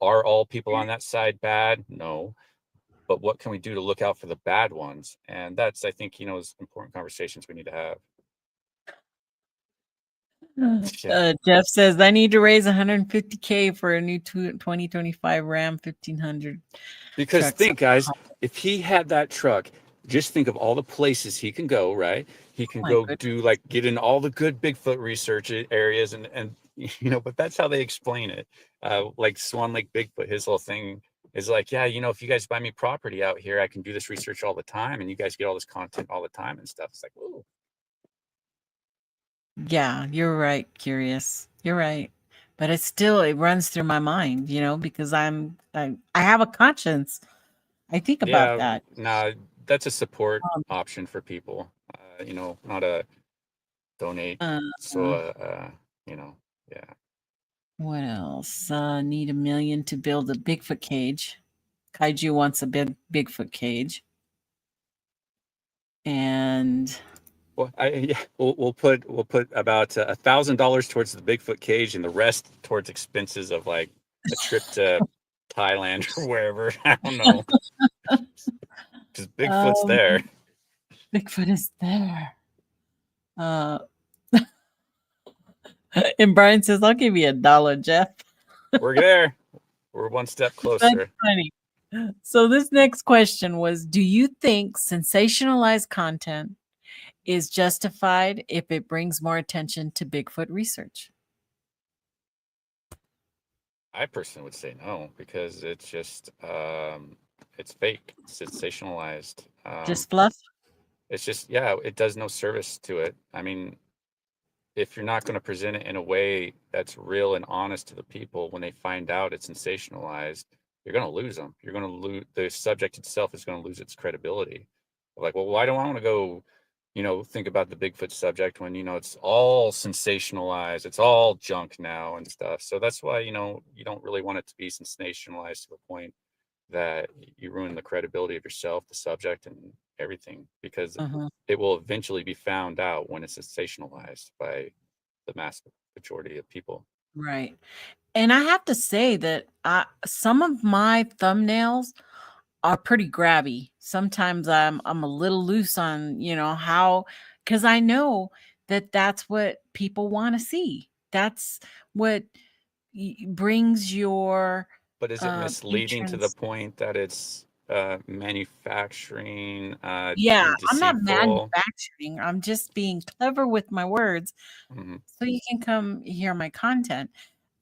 are all people on that side bad? No. But what can we do to look out for the bad ones? And that's, I think, is important conversations we need to have. Yeah. Jeff says, I need to raise 150K for a new 2025 Ram 1500. Because truck. think, guys, if he had that truck, just think of all the places he can go, right? He can go do get in all the good Bigfoot research areas and but that's how they explain it. Like Swan Lake Bigfoot, his whole thing is like, yeah, if you guys buy me property out here, I can do this research all the time and you guys get all this content all the time and stuff. It's like, ooh. Yeah, you're right, Curious. You're right. But it runs through my mind, because I have a conscience. I think about that. Nah, that's a support option for people. Not a donate. Yeah. What else? Need $1 million to build a Bigfoot cage. Kaiju wants a big Bigfoot cage. And well, we'll put about $1,000 towards the Bigfoot cage and the rest towards expenses of like a trip to Thailand or wherever. I don't know. Because Bigfoot's there. Bigfoot is there. And Brian says, I'll give you $1, Jeff. We're there. We're one step closer. That's funny. So this next question was, do you think sensationalized content is justified if it brings more attention to Bigfoot research? I personally would say no, because it's just it's fake. It's sensationalized. Just fluff? It's just, yeah, it does no service to it. I mean, if you're not going to present it in a way that's real and honest to the people, when they find out it's sensationalized, you're going to lose them. You're going to lose, the subject itself is going to lose its credibility. Like, well, why do I want to go, think about the Bigfoot subject when, it's all sensationalized, it's all junk now and stuff. So that's why, you don't really want it to be sensationalized to the point that you ruin the credibility of yourself, the subject, and everything, because it will eventually be found out when it's sensationalized by the mass majority of people. Right. And I have to say that some of my thumbnails are pretty grabby. Sometimes I'm a little loose on, how, because I know that that's what people want to see. That's what brings your. But is it misleading to the point that it's manufacturing? Yeah, I'm not manufacturing. I'm just being clever with my words, so you can come hear my content.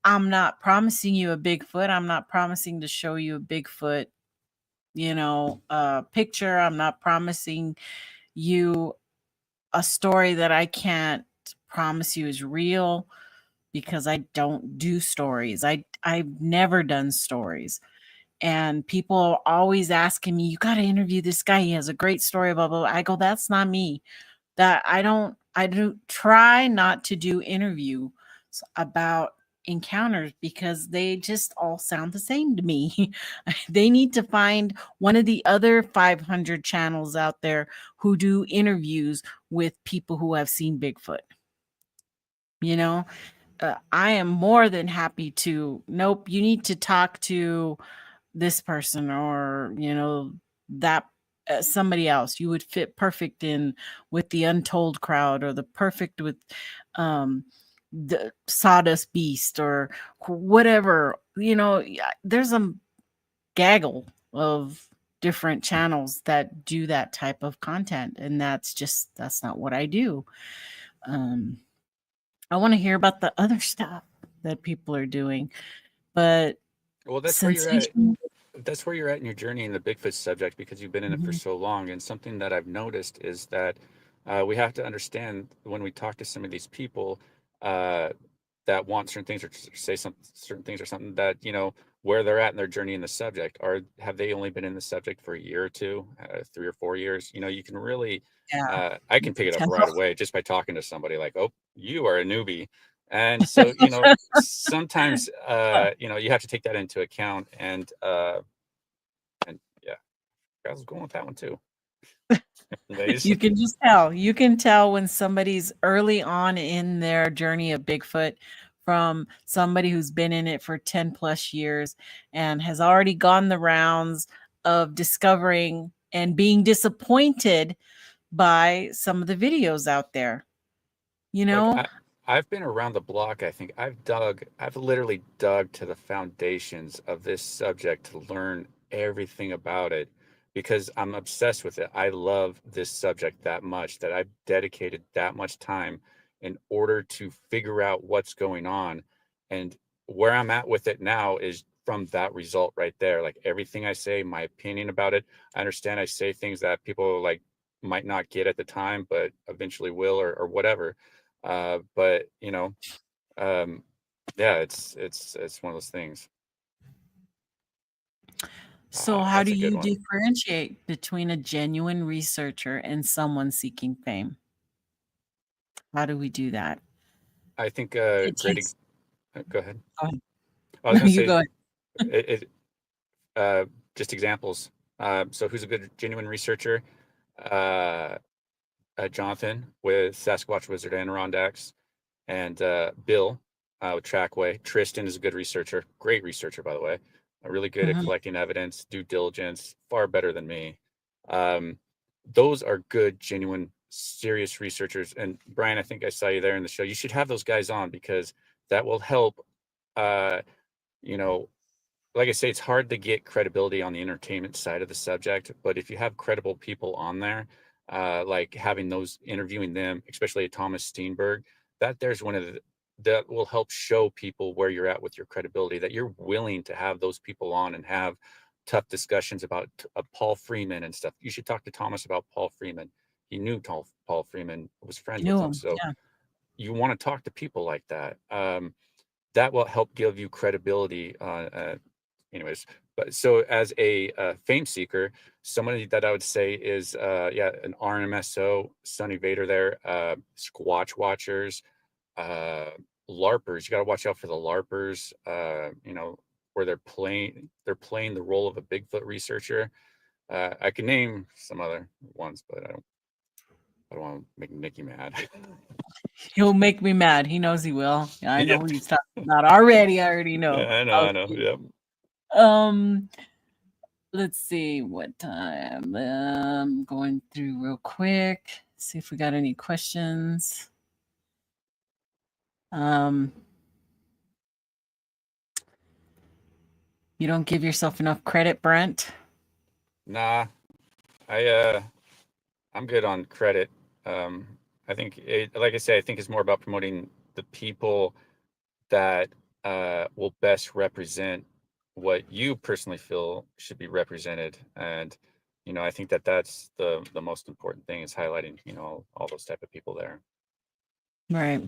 I'm not promising you a Bigfoot. I'm not promising to show you a Bigfoot, picture. I'm not promising you a story that I can't promise you is real, because I don't do stories. I've never done stories. And people are always asking me, you got to interview this guy. He has a great story, blah, blah, blah. I go, that's not me. That I do try not to do interviews about encounters, because they just all sound the same to me. They need to find one of the other 500 channels out there who do interviews with people who have seen Bigfoot, I am more than happy to. Nope, you need to talk to this person, or that somebody else. You would fit perfect in with the untold crowd, or the perfect with the sawdust beast, or whatever. There's a gaggle of different channels that do that type of content, and that's not what I do. I want to hear about the other stuff that people are doing, but Well, that's where you're at. sensation. That's where you're at in your journey in the Bigfoot subject because you've been in it for Mhm. so long. And something that I've noticed is that we have to understand when we talk to some of these people uh, that want certain things or say some certain things or something that where they're at in their journey in the subject, or have they only been in the subject for a year or two, 3 or 4 years? You can really Yeah, I you can pick can it up tell. right away just by talking to somebody like, oh, you are a newbie. And so, sometimes you have to take that into account, and yeah, I was going with that one too. Anyways, You can just tell. You can tell when somebody's early on in their journey of Bigfoot from somebody who's been in it for 10 plus years and has already gone the rounds of discovering and being disappointed by some of the videos out there. You like know? I've been around the block. I think I've literally dug to the foundations of this subject to learn everything about it because I'm obsessed with it. I love this subject that much that I've dedicated that much time in order to figure out what's going on. And where I'm at with it now is from that result right there. Like everything I say, my opinion about it, I understand I say things that people like might not get at the time, but eventually will, or whatever. But um, yeah, it's one of those things. So, how That's do a good you one. differentiate between a genuine researcher and someone seeking fame? How do we do that? I think It takes. go ahead. Go ahead. I was No, gonna you say go ahead. it just examples. So who's a good genuine researcher? Uh, Jonathan with Sasquatch Wizard Adirondacks, and Bill with Trackway. Tristan is a good researcher, great researcher, by the way. Really good at Mhm. collecting evidence, due diligence, far better than me. Um, those are good, genuine, serious researchers. And Brian, I think I saw you there in the show. You should have those guys on because that will help. Uh, you know, like I say, it's hard to get credibility on the entertainment side of the subject, but if you have credible people on there, like having those interviewing them, especially Thomas Steenberg, there's one of that will help show people where you're at with your credibility, that you're willing to have those people on and have tough discussions about Paul Freeman and stuff. You should talk to Thomas about Paul Freeman. He knew Paul Freeman, was You friends with knew him. him. So Yeah. you want to talk to people like that. That will help give you credibility. Anyways, but so as a fame seeker, somebody that I would say is yeah, an RMSO, Sonny Vader there, Squatch watchers, uh LARPers. You got to watch out for the LARPers, where they're playing the role of a Bigfoot researcher. I can name some other ones, but I don't want to make Nikki mad. He'll make me mad. He knows he will. I know Yep. who he's talking about already. I already Yeah, know. I know. Okay. Yep. Um, let's see what time. Going through real quick. See if we got any questions. Um, you don't give yourself enough credit, Brent. Nah, I I'm good on credit. Um, I think like I say, I think it's more about promoting the people that will best represent what you personally feel should be represented. And I think that that's the most important thing, is highlighting all those type of people there. Right.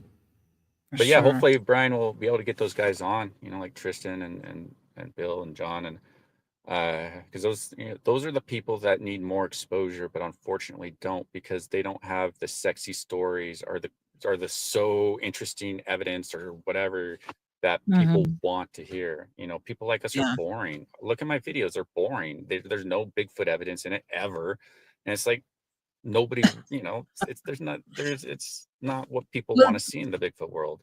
For But yeah, sure. hopefully Brian will be able to get those guys on, like Tristan and Bill and John, and because those are the people that need more exposure, but unfortunately don't, because they don't have the sexy stories or the so interesting evidence or whatever that people Hmm. want to hear. People like us are Yeah. boring. Look at my videos; they're boring. There's no Bigfoot evidence in it ever, and it's like nobody. It's not what people want Well, to see in the Bigfoot world.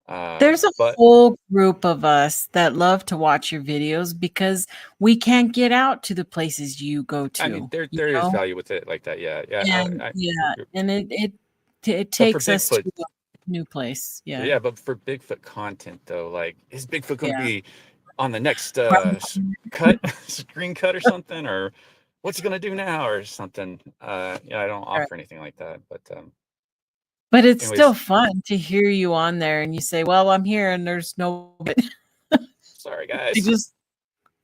There's a But whole group of us that love to watch your videos because we can't get out to the places you go I mean, to, you there is know? value with it like that. Yeah, yeah. And yeah, and it But for takes us to Bigfoot, a new place. Yeah. yeah, but for Bigfoot content though, like, is Bigfoot going to Yeah. be on the next Right. cut, screen cut or something, or what's he going to do now or something? Yeah, I don't offer anything like that. But But it's still anyways, fun to hear you on there and you say, "Well, I'm here and there's nobody. sorry I guys. just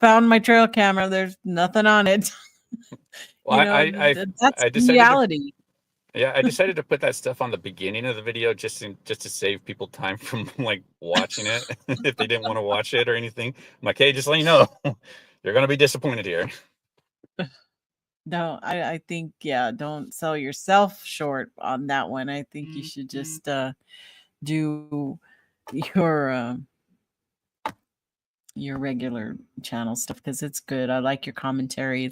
found my trail camera. There's nothing on it." Well, That's I decided to. reality. Yeah, I decided to put that stuff on the beginning of the video just to save people time from like watching it if they didn't want to watch it or anything. I'm like, hey, just let you know, you're gonna be disappointed here. No, I think, yeah, don't sell yourself short on that one. I think you should just do your regular channel stuff because it's good. I like your commentary.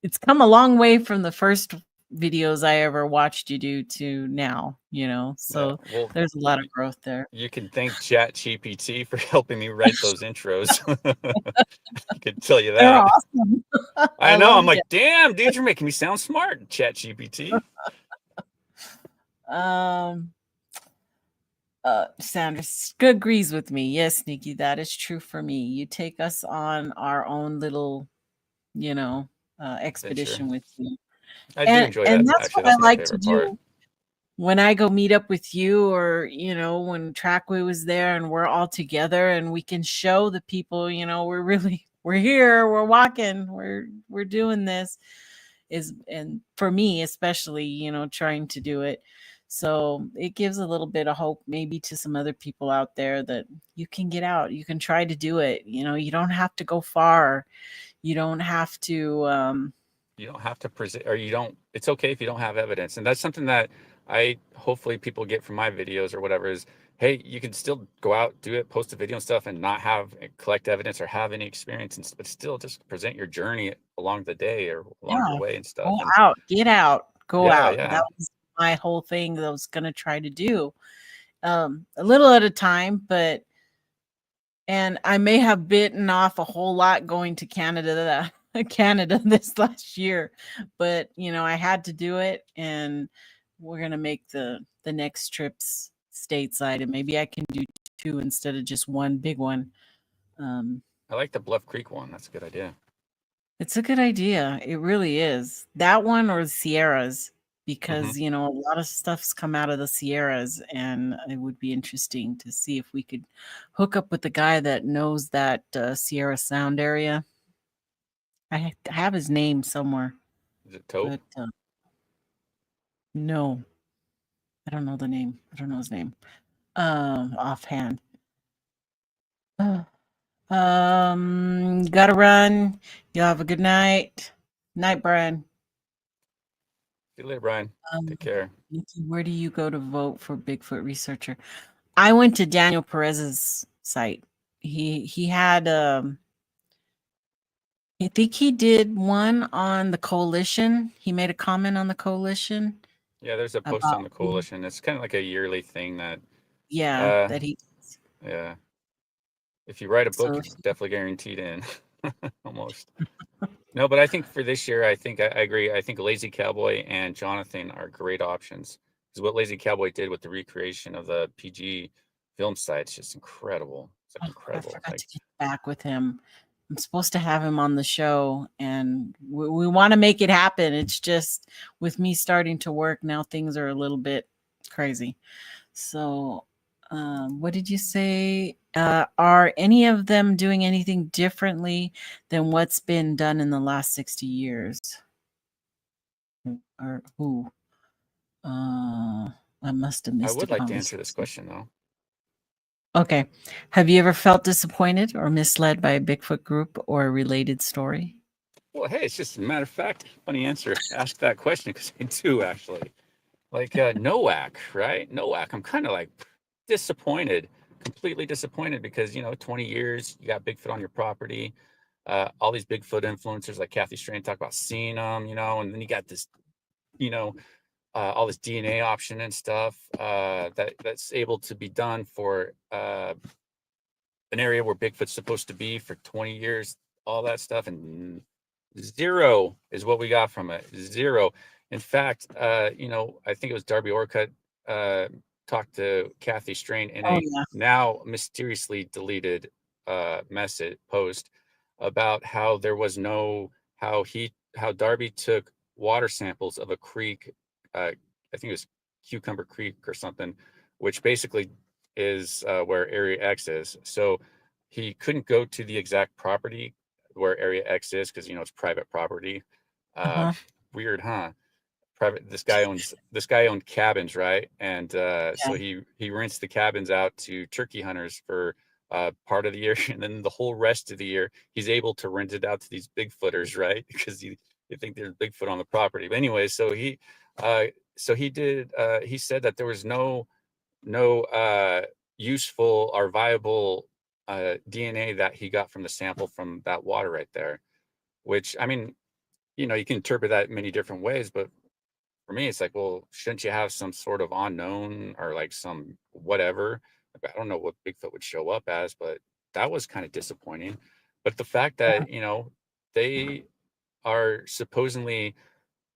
It's come a long way from the first videos I ever watched you do to now, Yeah, so well, there's a lot of growth there. you can thank ChatGPT for helping me write those intros. I could tell you They're that. awesome. I I know. love I'm like, damn, dude, you're making me sound smart, ChatGPT. Sandra agrees with me. Yes, Nikki, that is true for me. You take us on our own little, expedition with you. I do And enjoy that. and that's Actually, what I that's my like to favorite part. do when I go meet up with you or, when Trackway was there and we're all together and we can show the people, we're here, we're walking, we're doing this and for me especially, trying to do it. So it gives a little bit of hope maybe to some other people out there that you can get out, you can try to do it. You don't have to go far. You don't have to You don't have to present, or you don't. It's okay if you don't have evidence, and that's something that I hopefully people get from my videos or whatever. Is hey, you can still go out, do it, post a video and stuff, and not have collect evidence or have any experience, and but still just present your journey along the day or along your yeah, way and stuff. go And out, get out, go yeah, out. yeah, That was my whole thing that I was going to try to do, a little at a time. And I may have bitten off a whole lot going to Canada Canada this last year, but I had to do it, and we're going to make the next trips stateside, and maybe I can do two instead of just one big one. I like the Bluff Creek one. That's a good idea. It's a good idea. It really is. That one or the Sierras, Hmm. because a lot of stuff's come out of the Sierras, and it would be interesting to see if we could hook up with the guy that knows that Sierra Sound area. I have his name somewhere, Is it Tope? but no, I don't know the name. I don't know his name offhand. Gotta run. You have a good night. Night, Brian. See you later, Brian. Um, Take care. Nikki, where do you go to vote for Bigfoot researcher? I went to Daniel Perez's site. He had I think he did one on the coalition. He made a comment on the coalition Yeah, there's a post on about the coalition. It's kind of like a yearly thing that, uh, that he yeah. If you write a book, so you're definitely guaranteed in. Almost. No, but I think for this year, I think I agree. I think Lazy Cowboy and Jonathan are great options. Because what Lazy Cowboy did with the recreation of the PG film site is just incredible. It's like I incredible. forgot Like, to get back with him. I'm supposed to have him on the show, and we want to make it happen. It's just with me starting to work now, things are a little bit crazy. So, what did you say? Are any of them doing anything differently than what's been done in the last 60 years? Or who? I must have I missed a would like to answer this conversation. question though. Okay. Have you ever felt disappointed or misled by a Bigfoot group or a related story? Well, hey, it's just a matter of fact, funny answer. Ask that question because I do actually. Like NOAC, right? NOAC. I'm kind of like disappointed, completely disappointed because 20 years you got Bigfoot on your property. All these Bigfoot influencers like Kathy Strain talk about seeing them, and then you got this, you know, all this DNA option and stuff that's able to be done for an area where Bigfoot's supposed to be for 20 years, all that stuff, and zero is what we got from it. Zero. In fact, you know, I think it was Darby Orcutt talked to Kathy Strain in Oh a yeah. now mysteriously deleted message post about how there was no how Darby took water samples of a creek, I think it was Cucumber Creek or something, which basically is where Area X is. So he couldn't go to the exact property where Area X is because, you know, it's private property. Uh-huh. Weird, huh? Private. This guy owned cabins, right? And so Yeah. he rents the cabins out to turkey hunters for part of the year, and then the whole rest of the year he's able to rent it out to these Bigfooters, right? Because you think there's Bigfoot on the property. But anyway, he said that there was no useful or viable DNA that he got from the sample from that water right there. Which, I mean, you know, you can interpret that many different ways, but for me, it's like, well, shouldn't you have some sort of unknown or like some whatever? I don't know what Bigfoot would show up as, but that was kind of disappointing. But the fact Yeah. that, you know, they are supposedly,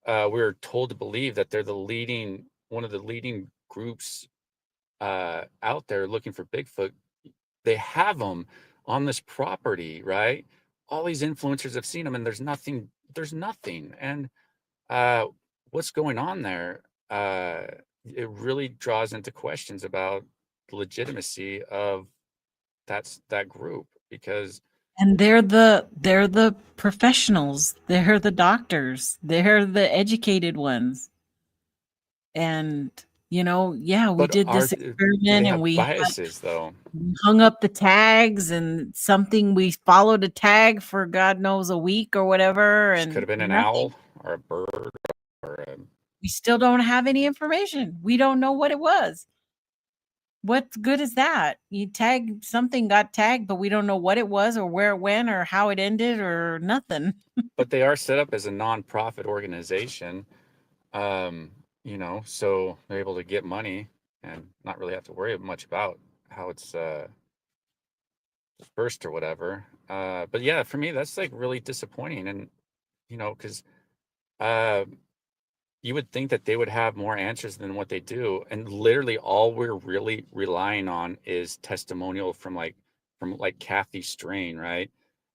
we're told to believe that they're one of the leading groups out there looking for Bigfoot. They have them on this property, right? All these influencers have seen them, and there's nothing. And uh, what's going on there? It really draws into questions about the legitimacy of that group because And they're the professionals. They're the doctors. They're the educated ones. And yeah, we but did are this do they experiment and have we biases though? hung up the tags and something we followed a tag for God knows a week or whatever This could and have been an nothing. owl or a bird or a, We still don't have any information. We don't know what it was. What good is that? You tag something got tagged, but we don't know what it was or where it went or how it ended or nothing. but they are set up as a nonprofit organization. Um, you know, so they're able to get money and not really have to worry much about how it's dispersed or whatever. But yeah, for me, that's like really disappointing. And, you know, because uh, you would think that they would have more answers than what they do. And literally all we're really relying on is testimonial from like Kathy Strain, right?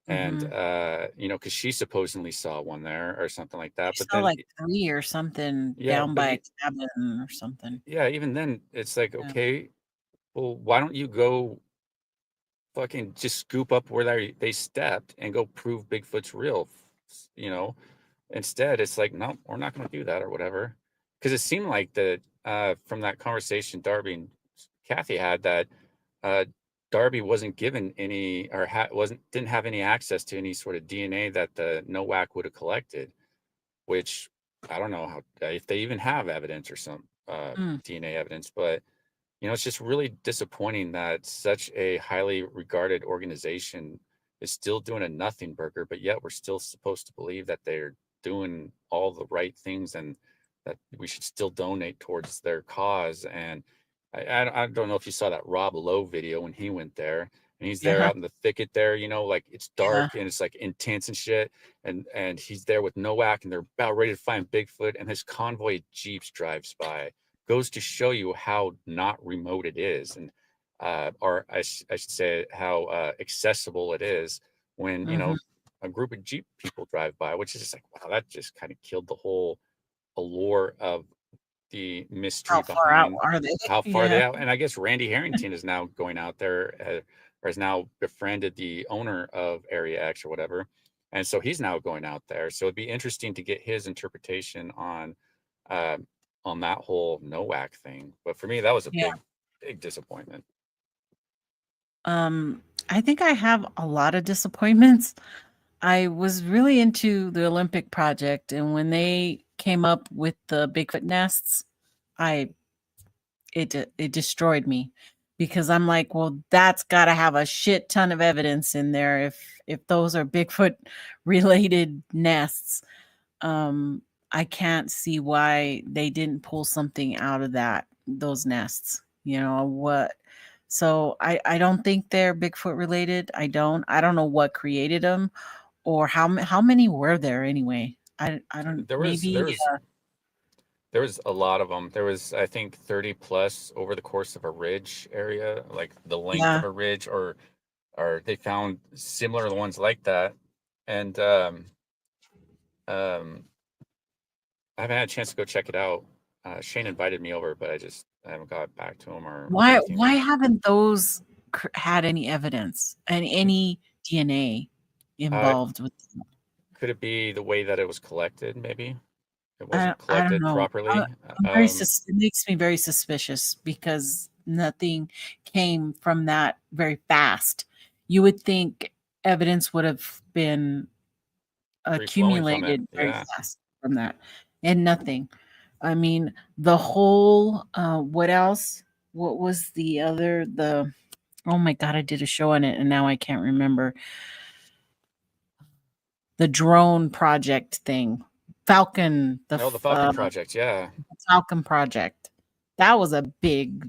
And Mhm. you know, because she supposedly saw one there or something like that. She But saw then like 3 or something yeah, down by a cabin or something. yeah, even then it's like, Yeah. okay, well, why don't you go fucking just scoop up where they stepped and go prove Bigfoot's real, you know? Instead, it's like, no, we're not going to do that or whatever. Because it seemed like that from that conversation Darby and Kathy had that uh, Darby wasn't given any or didn't have any access to any sort of DNA that the NOAC would have collected, which I don't know how if they even have evidence or some Mm. DNA evidence, but you know, it's just really disappointing that such a highly regarded organization is still doing a nothing burger, but yet we're still supposed to believe that they're doing all the right things and that we should still donate towards their cause. And I don't know if you saw that Rob Lowe video when he went there and he's there Yeah. out in the thicket there, you know, like it's Yeah. dark and it's like intense and shit. And he's there with NOAC and they're about ready to find Bigfoot and his convoy of Jeeps drives by. Goes to show you how not remote it is, and or I should say how accessible it is when you Mhm. know a group of Jeep people drive by, which is just like wow, that just kind of killed the whole allure of the mystery How far out behind are they? how far they Yeah. out. And I guess Randy Harrington is now going out there or has now befriended the owner of Area X or whatever, and so he's now going out there. So it'd be interesting to get his interpretation uh, on that whole NOAC thing. But for me, that was a Yeah. big disappointment. I think I have a lot of disappointments. I was really into the Olympic project, and when they came up with the Bigfoot nests, I it destroyed me because I'm like, well, that's got to have a shit ton of evidence in there if those are Bigfoot related nests. Um, I can't see why they didn't pull something out of those nests. You know what? So I don't think they're Bigfoot related. I don't know what created them or how many were there anyway. I don't There was maybe there was a lot of them. There was, I think, 30 plus over the course of a ridge area, like the length yeah. of a ridge, or they found similar ones like that. And um, I haven't had a chance to go check it out. Shane invited me over, but I haven't got back to him or anything. Why haven't those had any evidence and any DNA involved with them? Could it be the way that it was collected? Maybe it I wasn't don't collected know. properly. It makes me very suspicious because nothing came from that very fast. You would think evidence would have been Free-flowing from it. accumulated very Yeah. fast from that, and nothing. I mean, the whole what else? What was the other oh my god, I did a show on it and now I can't remember. The drone project thing. Falcon, the Falcon project, yeah. Falcon project. That was a big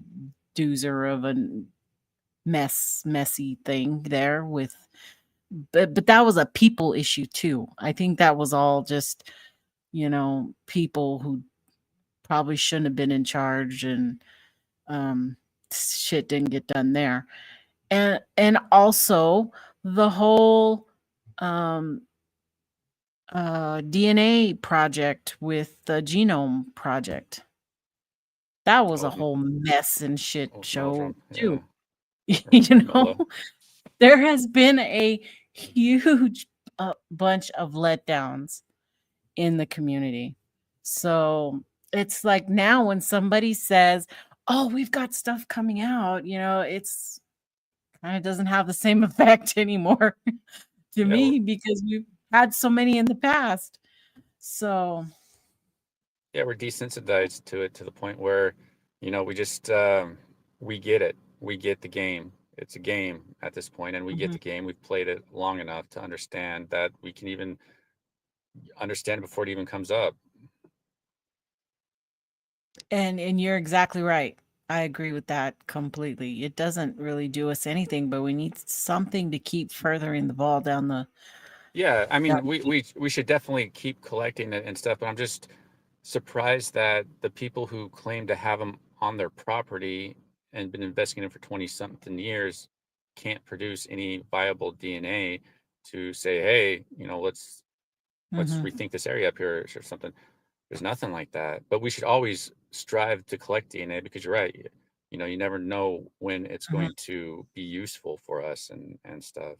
doozer of a messy thing there with but that was a people issue too. I think that was all just, people who probably shouldn't have been in charge and shit didn't get done there. And also the whole DNA project with the genome project. That was a whole mess and shit show too. Yeah. There has been a huge bunch of letdowns in the community. So it's like now when somebody says, "Oh, we've got stuff coming out," it's kind of doesn't have the same effect anymore to me because we've had so many in the past. So yeah, we're desensitized to it to the point where, we just we get it. We get the game. It's a game at this point, and we get the game. We've played it long enough to understand that we can even understand it before it even comes up. And you're exactly right. I agree with that completely. It doesn't really do us anything, but we need something to keep furthering the ball down the. Yeah, I mean, we should definitely keep collecting it and stuff, but I'm just surprised that the people who claim to have them on their property and been investigating for 20 something years can't produce any viable DNA to say, hey, let's rethink this area up here or something. There's nothing like that. But we should always strive to collect DNA because you're right. You never know when it's going to be useful for us and stuff.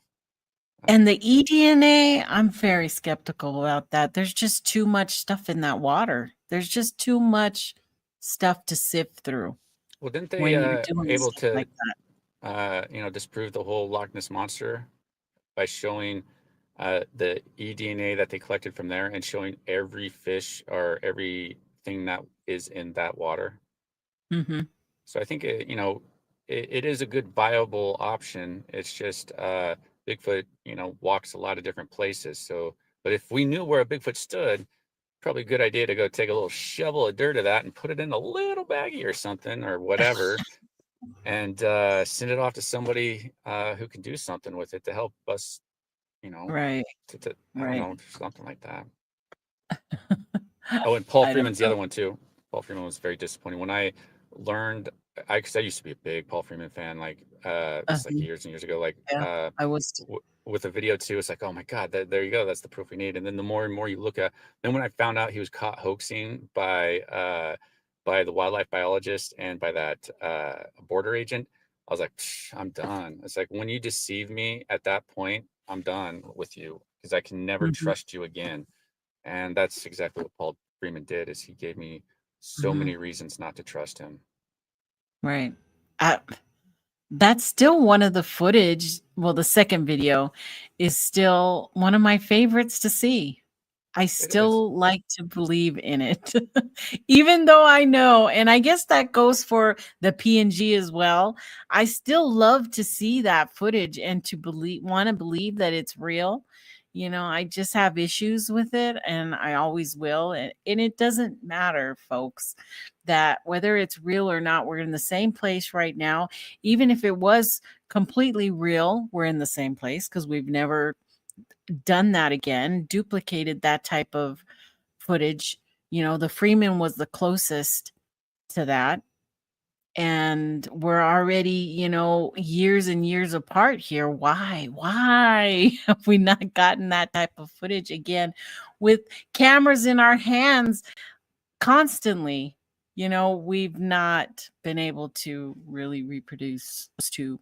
And the eDNA, I'm very skeptical about that. There's just too much stuff in that water. There's just too much stuff to sift through. Well, didn't they when you're doing able stuff to like that. disprove the whole Loch Ness monster by showing the eDNA that they collected from there and showing every fish or everything that is in that water? Mm-hmm. So I think it is a good viable option. It's just Bigfoot walks a lot of different places. So, but if we knew where a Bigfoot stood, probably a good idea to go take a little shovel of dirt of that and put it in a little baggie or something or whatever, and send it off to somebody who can do something with it to help us, Right. I don't know, something like that. Oh, and Paul Freeman's the other one too. Paul Freeman was very disappointing when I learned. Because I used to be a big Paul Freeman fan, like years and years ago. Like I was with a video too. It's like, oh my god, there you go. That's the proof we need. And then the more and more you look at, then when I found out he was caught hoaxing by the wildlife biologist and by that border agent, I was like, I'm done. It's like when you deceive me at that point, I'm done with you because I can never trust you again. And that's exactly what Paul Freeman did. Is he gave me so many reasons not to trust him. Right. That's still one of the footage. Well, the second video is still one of my favorites to see. I still like to believe in it, even though I know, and I guess that goes for the PNG as well. I still love to see that footage and to want to believe that it's real, I just have issues with it, and I always will. And it doesn't matter, folks, that whether it's real or not, we're in the same place right now. Even if it was completely real, we're in the same place because we've never done that again, duplicated that type of footage. The Freeman was the closest to that. And we're already, years and years apart here. Why have we not gotten that type of footage again with cameras in our hands constantly? We've not been able to really reproduce those two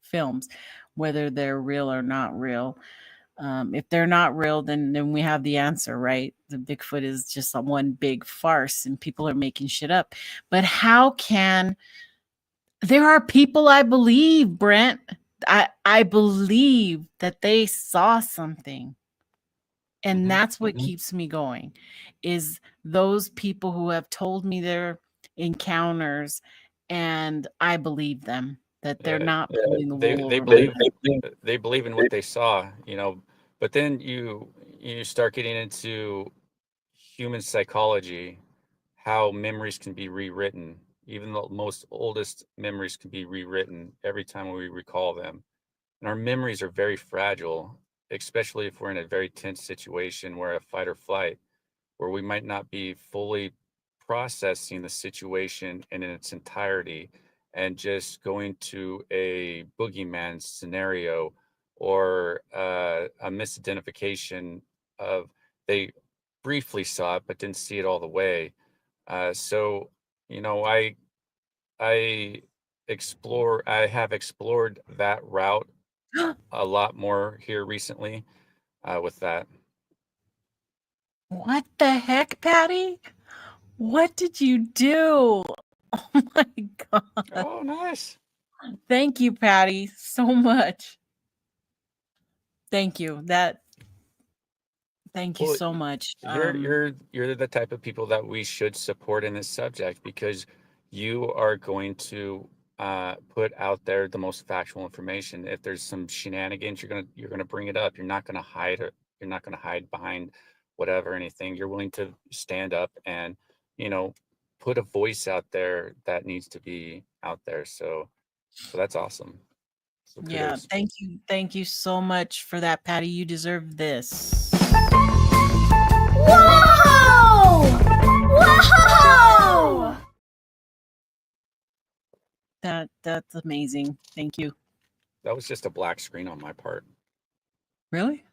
films, whether they're real or not real. If they're not real, then we have the answer, right? The Bigfoot is just one big farce and people are making shit up. But how can there are people I believe, Brent. I believe that they saw something. And that's what keeps me going, is those people who have told me their encounters, and I believe them, that they're not pulling the wool They over believe my they believe in what they saw, but then you start getting into human psychology, how memories can be rewritten. Even the most oldest memories can be rewritten every time we recall them. And our memories are very fragile, especially if we're in a very tense situation where a fight or flight, where we might not be fully processing the situation in its entirety and just going to a boogeyman scenario or a misidentification of they briefly saw it but didn't see it all the way. So, I I have explored that route a lot more here recently with that. What the heck, Patty? What did you do? Oh my God. Oh, nice. Thank you, Patty, so much. Thank you. Thank you Well, so much. you're the type of people that we should support in this subject because you are going to put out there the most factual information. If there's some shenanigans, you're gonna bring it up. You're not gonna hide it. You're not gonna hide behind whatever anything. You're willing to stand up and you know put a voice out there that needs to be out there. So that's awesome. So Yeah, kudos. thank you. Thank you so much for that, Patty. You deserve this. Whoa! Whoa! That's amazing. Thank you. That was just a black screen on my part. Really?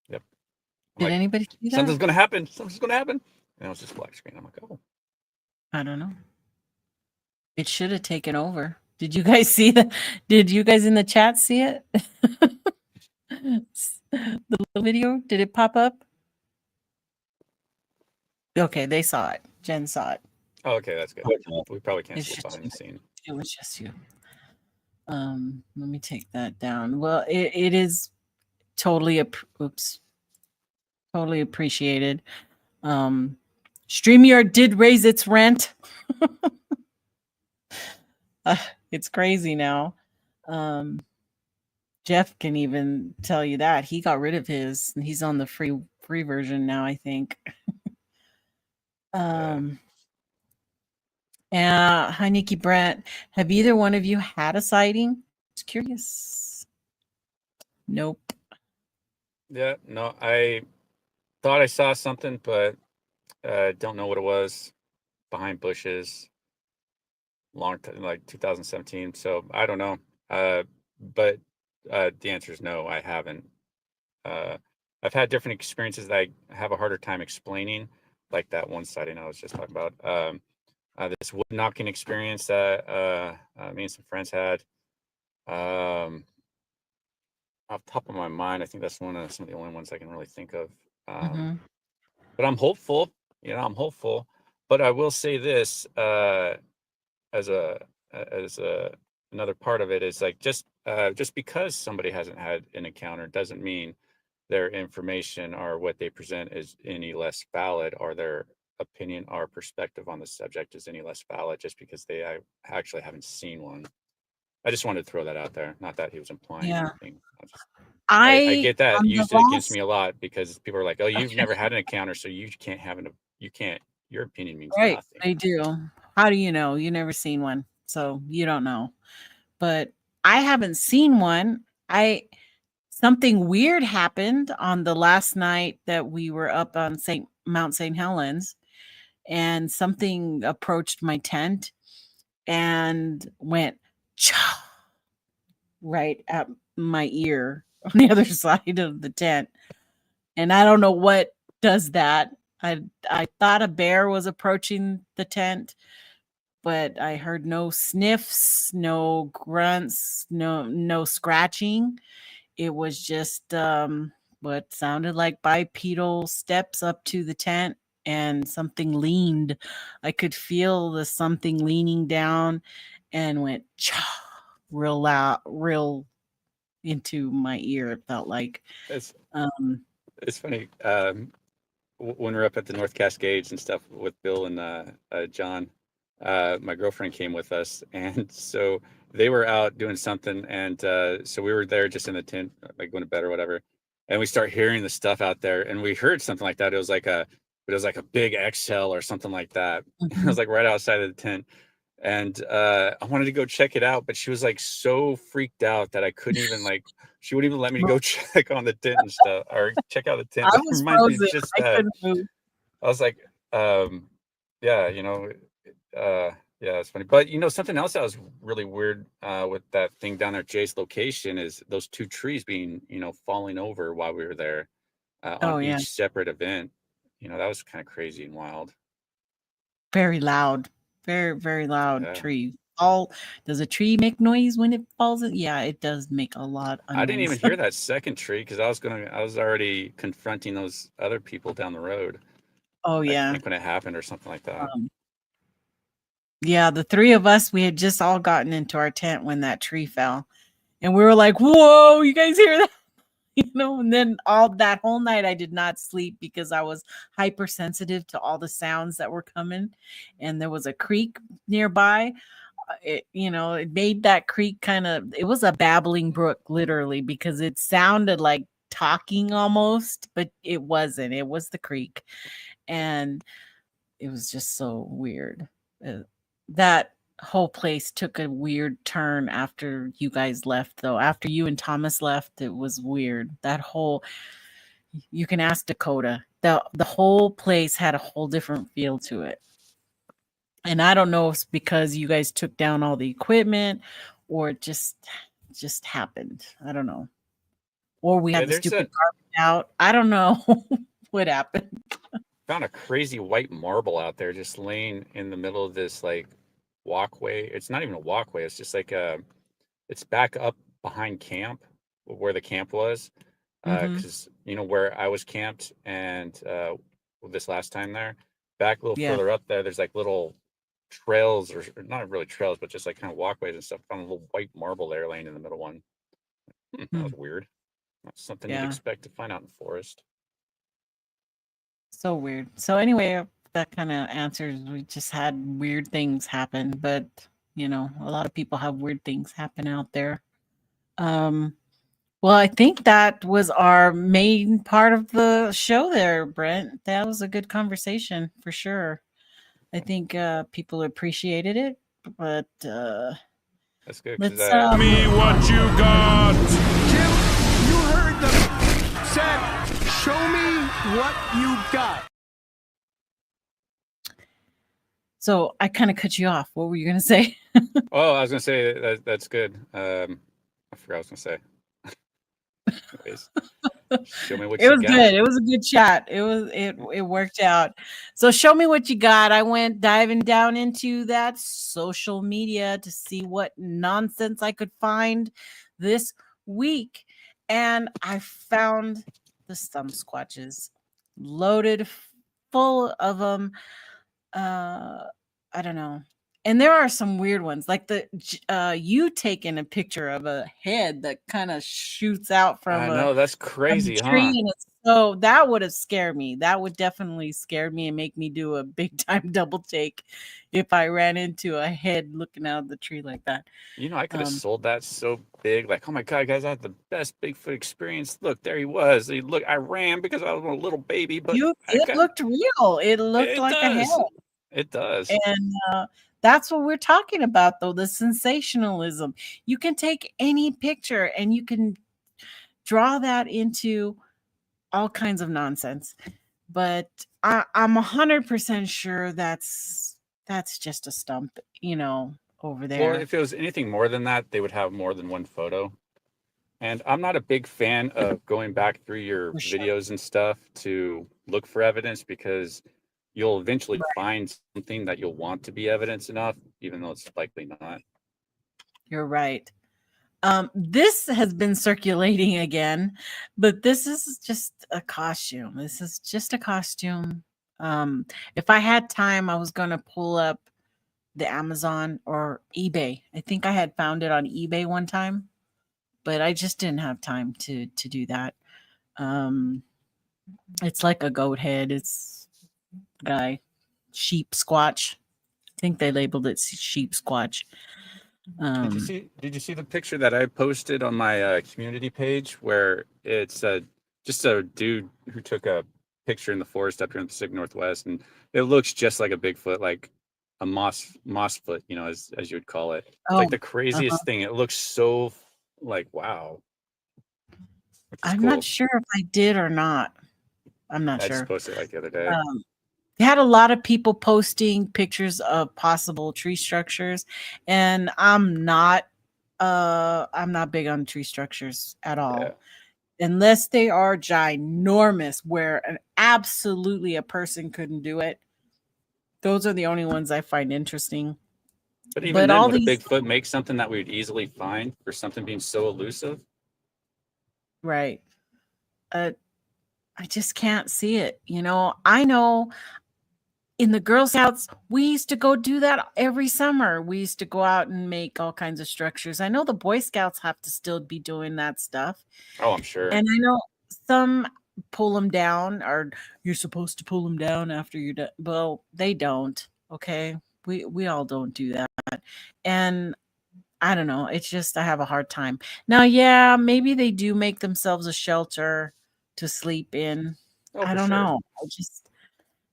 Yep. Did Like, anybody see that? something's gonna happen. Something's gonna happen. And it was just black screen. I'm like, oh. I don't know. It should have taken over. Did you guys see that? Did you guys in the chat see it? The little video? Did it pop up? Okay, they saw it. Jen saw it. Oh, okay, that's good. We probably can't It's see it just behind the scene. It was just you. Let me take that down. Well, it is totally totally appreciated. StreamYard did raise its rent. It's crazy now. Jeff can even tell you that he got rid of his. He's on the free version now, I think. Hi, Nikki Brent. Have either one of you had a sighting? Just curious. Nope. Yeah, no, I thought I saw something, but don't know what it was. Behind bushes, long time, like 2017. So I don't know. But the answer is no, I haven't. I've had different experiences that I have a harder time explaining, like that one sighting I was just talking about. This wood knocking experience that me and some friends had. Off the top of my mind, I think that's some of the only ones I can really think of. But I'm hopeful. I'm hopeful. But I will say this as another part of it is like just because somebody hasn't had an encounter doesn't mean their information or what they present is any less valid, or their opinion or perspective on the subject is any less valid just because they actually haven't seen one. I just wanted to throw that out there. Not that he was implying anything. I get that on the used against last me a lot because people are like, "Oh, you've never had an encounter, so you can't have your opinion means right, nothing." they do. How do you know? You never seen one, so you don't know. But I haven't seen one. Something weird happened on the last night that we were up on Mount St. Helens, and something approached my tent and went cha right at my ear on the other side of the tent. And I don't know what does that. I thought a bear was approaching the tent, but I heard no sniffs, no grunts, no scratching. It was just what sounded like bipedal steps up to the tent, and something leaned. I could feel the something leaning down and went cha real loud, real into my ear. It felt like. It's Um, it's funny. When we're up at the North Cascades and stuff with Bill and John, my girlfriend came with us, and so they were out doing something, and so we were there just in the tent, like going to bed or whatever, and we start hearing the stuff out there, and we heard something like that. It was like a big exhale or something like that. It was mhm. like right outside of the tent, and I wanted to go check it out, but she was like so freaked out that I couldn't even like. She wouldn't even let me go check on the tent and stuff, or check out the tent. I But it was reminded me frozen. just I that couldn't move. I was like, yeah, yeah, it's funny. But something else that was really weird with that thing down there at Jay's location is those two trees being, falling over while we were there on Oh yeah, each separate event. That was kind of crazy and wild. very loud, very very loud Yeah. tree. All does a tree make noise when it falls? Yeah, it does make a lot of I didn't even noise. hear that second tree because I was already confronting those other people down the road. Oh I yeah. think when it happened or something like that. Um, yeah, the three of us, we had just all gotten into our tent when that tree fell. And we were like, whoa, you guys hear that? And then all that whole night I did not sleep because I was hypersensitive to all the sounds that were coming. And there was a creek nearby. It made that creek it was a babbling brook, literally, because it sounded like talking almost, but it wasn't. It was the creek. And it was just so weird. Uh, that whole place took a weird turn after you guys left, though. After you and Thomas left, it was weird. You can ask Dakota. The whole place had a whole different feel to it. And I don't know if it's because you guys took down all the equipment or it just happened. I don't know. Or we Yeah, had the stupid garbage out. I don't know what happened. found a crazy white marble out there just laying in the middle of this like walkway. It's not even a walkway. It's just like it's back up behind camp where the camp was. Hmm. Because where I was camped and this last time there, back a little Yeah. further up there, there's like little trails or not really trails, but just like kind of walkways and stuff. Found a little white marble there laying in the middle one. That was weird. Not something you'd Yeah. expect to find out in the forest. So weird. So anyway, that kind of answers. We just had weird things happen, but a lot of people have weird things happen out there. Well, I think that was our main part of the show there, Brent. That was a good conversation for sure. I think people appreciated it, but That's good because let's Me what you got. Jim, you heard them said, show me what you got. so I kind of cut you off. What were you going to say? Oh, I was gonna say that's good. I forgot what I was gonna say. Anyways, show me what It you was got. good. It was a good chat. It worked out. So show me what you got. I went diving down into that social media to see what nonsense I could find this week. And I found the Sasquatches loaded full of them. I don't know. And there are some weird ones, like you taking a picture of a head that kind of shoots out I from know that's the crazy, huh? tree, and it's So that would have scared me. That would definitely scare me and make me do a big time double take if I ran into a head looking out of the tree like that. You know, I could have Um, sold that so big, like, oh my God, guys, I had the best Bigfoot experience. Look, there he was. Look, I ran because I was a little baby, but I it got looked real. It looked it like a head. does. It does. And that's what we're talking about, though, the sensationalism. You can take any picture and you can draw that into all kinds of nonsense. But I'm 100% sure that's just a stump, over Well, there. if it was anything more than that, they would have more than one photo. And I'm not a big fan of going back through your For sure. videos and stuff to look for evidence, because you'll eventually Right. find something that you'll want to be evidence enough, even though it's likely not. You're right. This has been circulating again, but this is just a costume. This is just a costume. If I had time, I was going to pull up the Amazon or eBay. I think I had found it on eBay one time, but I just didn't have time to do that. It's like a goat head. It's guy sheep squatch. I think they labeled it sheep squatch. Did you see the picture that I posted on my community page, where it's just a dude who took a picture in the forest up here in the Pacific Northwest, and it looks just like a Bigfoot, like a moss foot, as you would call it. It's like the craziest thing. It looks so like, wow. I'm cool. not sure if I did or not. I'm not I sure. just posted it like the other day. They had a lot of people posting pictures of possible tree structures, and I'm not big on tree structures at all. Yeah. Unless they are ginormous, where absolutely a person couldn't do it. Those are the only ones I find interesting. But even then, would a Bigfoot make something that we would easily find for something being so elusive? Right. I just can't see it. I know in the Girl Scouts, we used to go do that every summer. We used to go out and make all kinds of structures. I know the Boy Scouts have to still be doing that stuff. Oh, I'm sure. And I know some pull them down, or you're supposed to pull them down after you're done. Well, they don't. Okay. We all don't do that. And I don't know. It's just, I have a hard time. Now, yeah, maybe they do make themselves a shelter to sleep in. Oh, I don't know.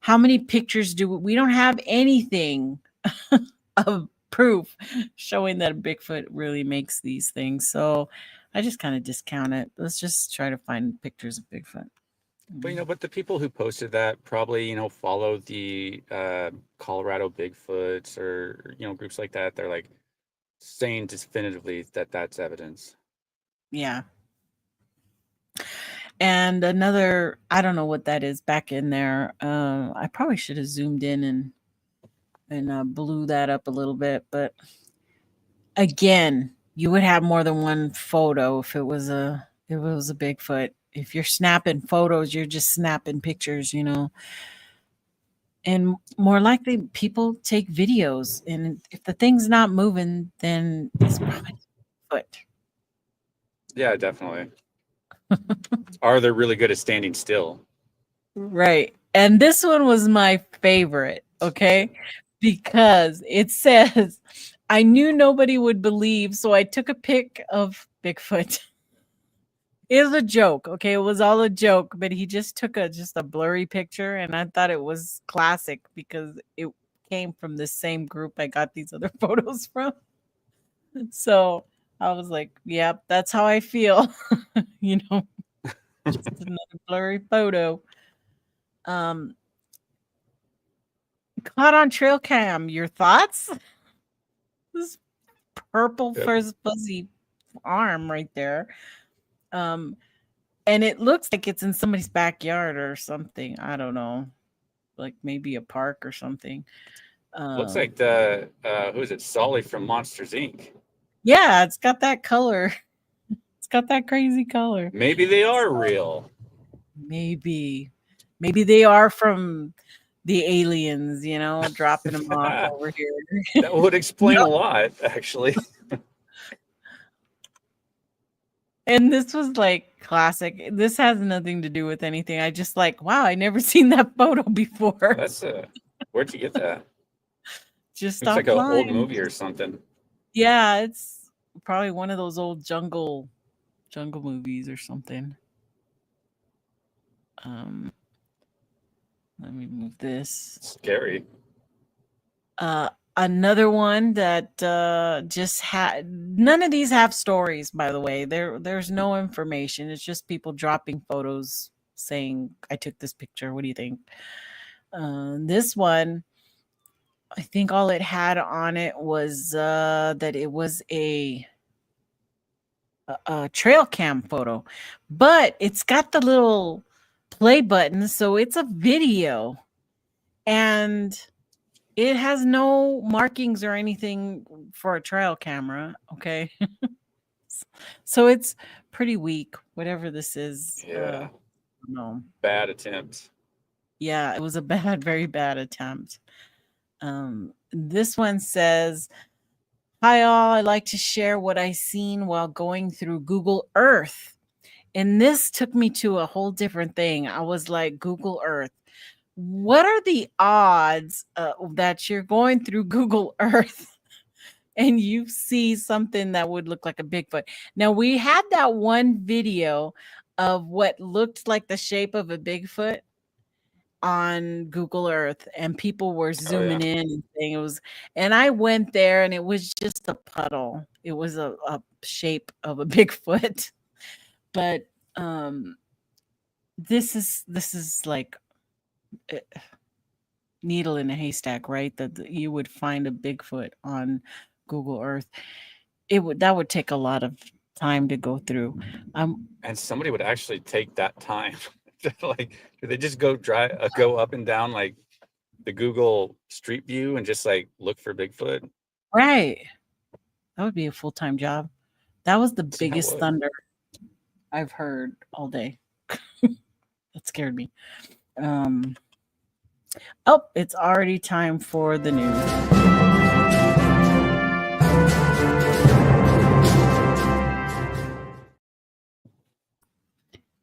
How many pictures we don't have anything of proof showing that a Bigfoot really makes these things. So I just kind of discount it. Let's just try to find pictures of Bigfoot. But the people who posted that probably, follow the Colorado Bigfoots, or, groups like that. They're like saying definitively that that's evidence. Yeah. And another, I don't know what that is back in there. I probably should have zoomed in and blew that up a little bit. But again, you would have more than one photo if it was a Bigfoot. If you're snapping photos, you're just snapping pictures, And more likely, people take videos, and if the thing's not moving, then it's probably Bigfoot. Yeah, definitely. Are they really good at standing still? Right. And this one was my favorite, okay? Because it says, I knew nobody would believe, so I took a pic of Bigfoot. It was a joke, okay? It was all a joke, but he just took a blurry picture, and I thought it was classic because it came from the same group I got these other photos from. So I was like, yep, that's how I feel. Just another blurry photo. Caught on trail cam. Your thoughts? This purple first fuzzy arm right there. And it looks like it's in somebody's backyard or something. I don't know. Like maybe a park or something. Looks like the who is it? Sully from Monsters Inc. Yeah, it's got that color. It's got that crazy color. Maybe they are real. Maybe they are from the aliens, dropping them off over here. That would explain a lot, actually. And this was like classic. This has nothing to do with anything. I just like, wow, I never seen that photo before. That's where'd you get that? Just Looks like an old offline. movie or something. Yeah, it's probably one of those old jungle movies or something. Let me move this. Scary. Another one that just had, none of these have stories, by the way. There's no information. It's just people dropping photos saying, I took this picture. What do you think? This one, I think all it had on it was that it was a trail cam photo, but it's got the little play button, so it's a video, and it has no markings or anything for a trail camera. Okay. So it's pretty weak, whatever this is. Yeah. No. Bad attempt. Yeah, it was a bad, very bad attempt. This one says, hi all, I'd like to share what I seen while going through Google Earth. And this took me to a whole different thing. I was like, Google Earth. What are the odds that you're going through Google Earth and you see something that would look like a Bigfoot? Now, we had that one video of what looked like the shape of a Bigfoot on Google Earth, and people were zooming in and saying it was, and I went there and it was just a puddle. It was a shape of a Bigfoot. But this is like needle in a haystack, right? That you would find a Bigfoot on Google Earth. That would take a lot of time to go through. And somebody would actually take that time. Like, do they just go up and down like the Google Street View and just like look for Bigfoot? Right. That would be a full-time job. That was the biggest thunder I've heard all day. That scared me. Oh, it's already time for the news.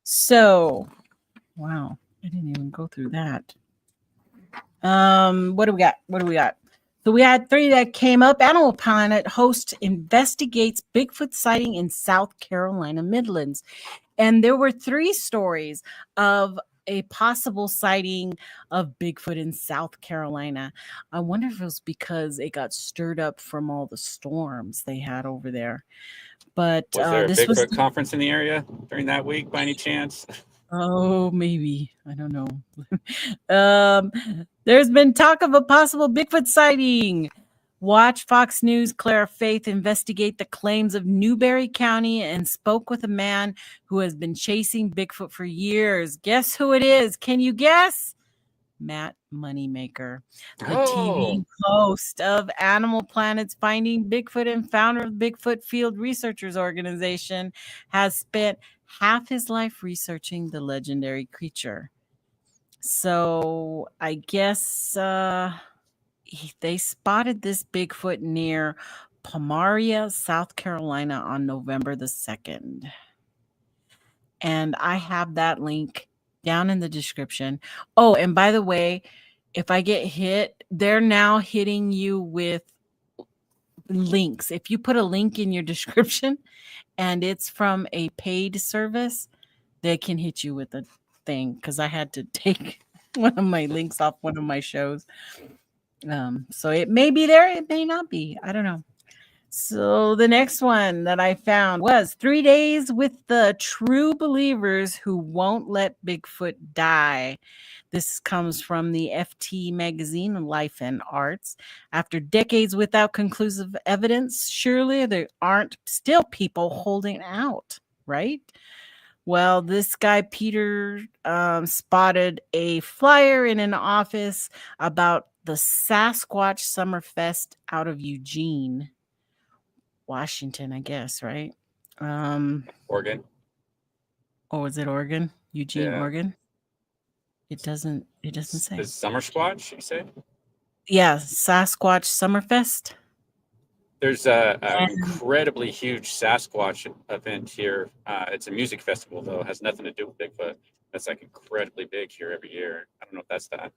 So, wow, I didn't even go through that. What do we got? So we had 3 that came up. Animal Planet host investigates Bigfoot sighting in South Carolina Midlands. And there were 3 stories of a possible sighting of Bigfoot in South Carolina. I wonder if it was because it got stirred up from all the storms they had over there. But was there a Bigfoot conference in the area during that week by any chance? Oh, maybe. I don't know. There's been talk of a possible Bigfoot sighting. Watch Fox News' Clara Faith investigate the claims of Newberry County and spoke with a man who has been chasing Bigfoot for years. Guess who it is? Can you guess? Matt Moneymaker, the TV host of Animal Planet's Finding Bigfoot and founder of Bigfoot Field Researchers Organization, has spent half his life researching the legendary creature. So I guess they spotted this Bigfoot near Pomaria, South Carolina on November the 2nd. And I have that link down in the description. Oh, and by the way, if I get hit, they're now hitting you with links. If you put a link in your description and it's from a paid service, they can hit you with a thing, because I had to take one of my links off one of my shows. So it may be there, it may not be. I don't know. So the next one that I found was 3 days with the true believers who won't let Bigfoot die. This comes from the FT magazine, Life and Arts. After decades without conclusive evidence, surely there aren't still people holding out, right? Well, this guy, Peter, spotted a flyer in an office about the Sasquatch Summerfest out of Eugene, Washington, I guess, right? Oregon. Oh, is it Oregon? Eugene, yeah. Oregon? It doesn't say. Is Summer Squatch, you say? Yeah, Sasquatch Summerfest. There's a incredibly huge Sasquatch event here. It's a music festival, though. It has nothing to do with Bigfoot. That's like incredibly big here every year. I don't know if that's that.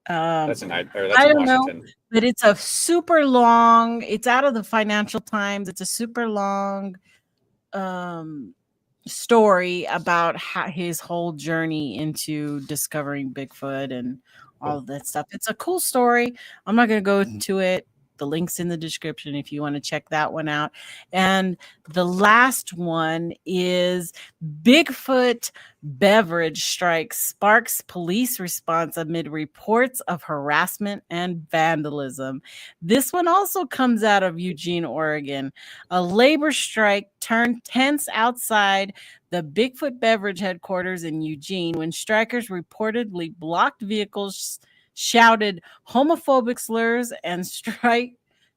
That's in I don't know, Washington. but it's a super long. It's out of the Financial Times. It's a super long story about his whole journey into discovering Bigfoot and all of that stuff. It's a cool story. I'm not going to go into it. The link's in the description if you want to check that one out. And the last one is Bigfoot beverage strike sparks police response amid reports of harassment and vandalism. This one also comes out of Eugene, Oregon. A labor strike turned tense outside the Bigfoot beverage headquarters in Eugene when strikers reportedly blocked vehicles, shouted homophobic slurs, and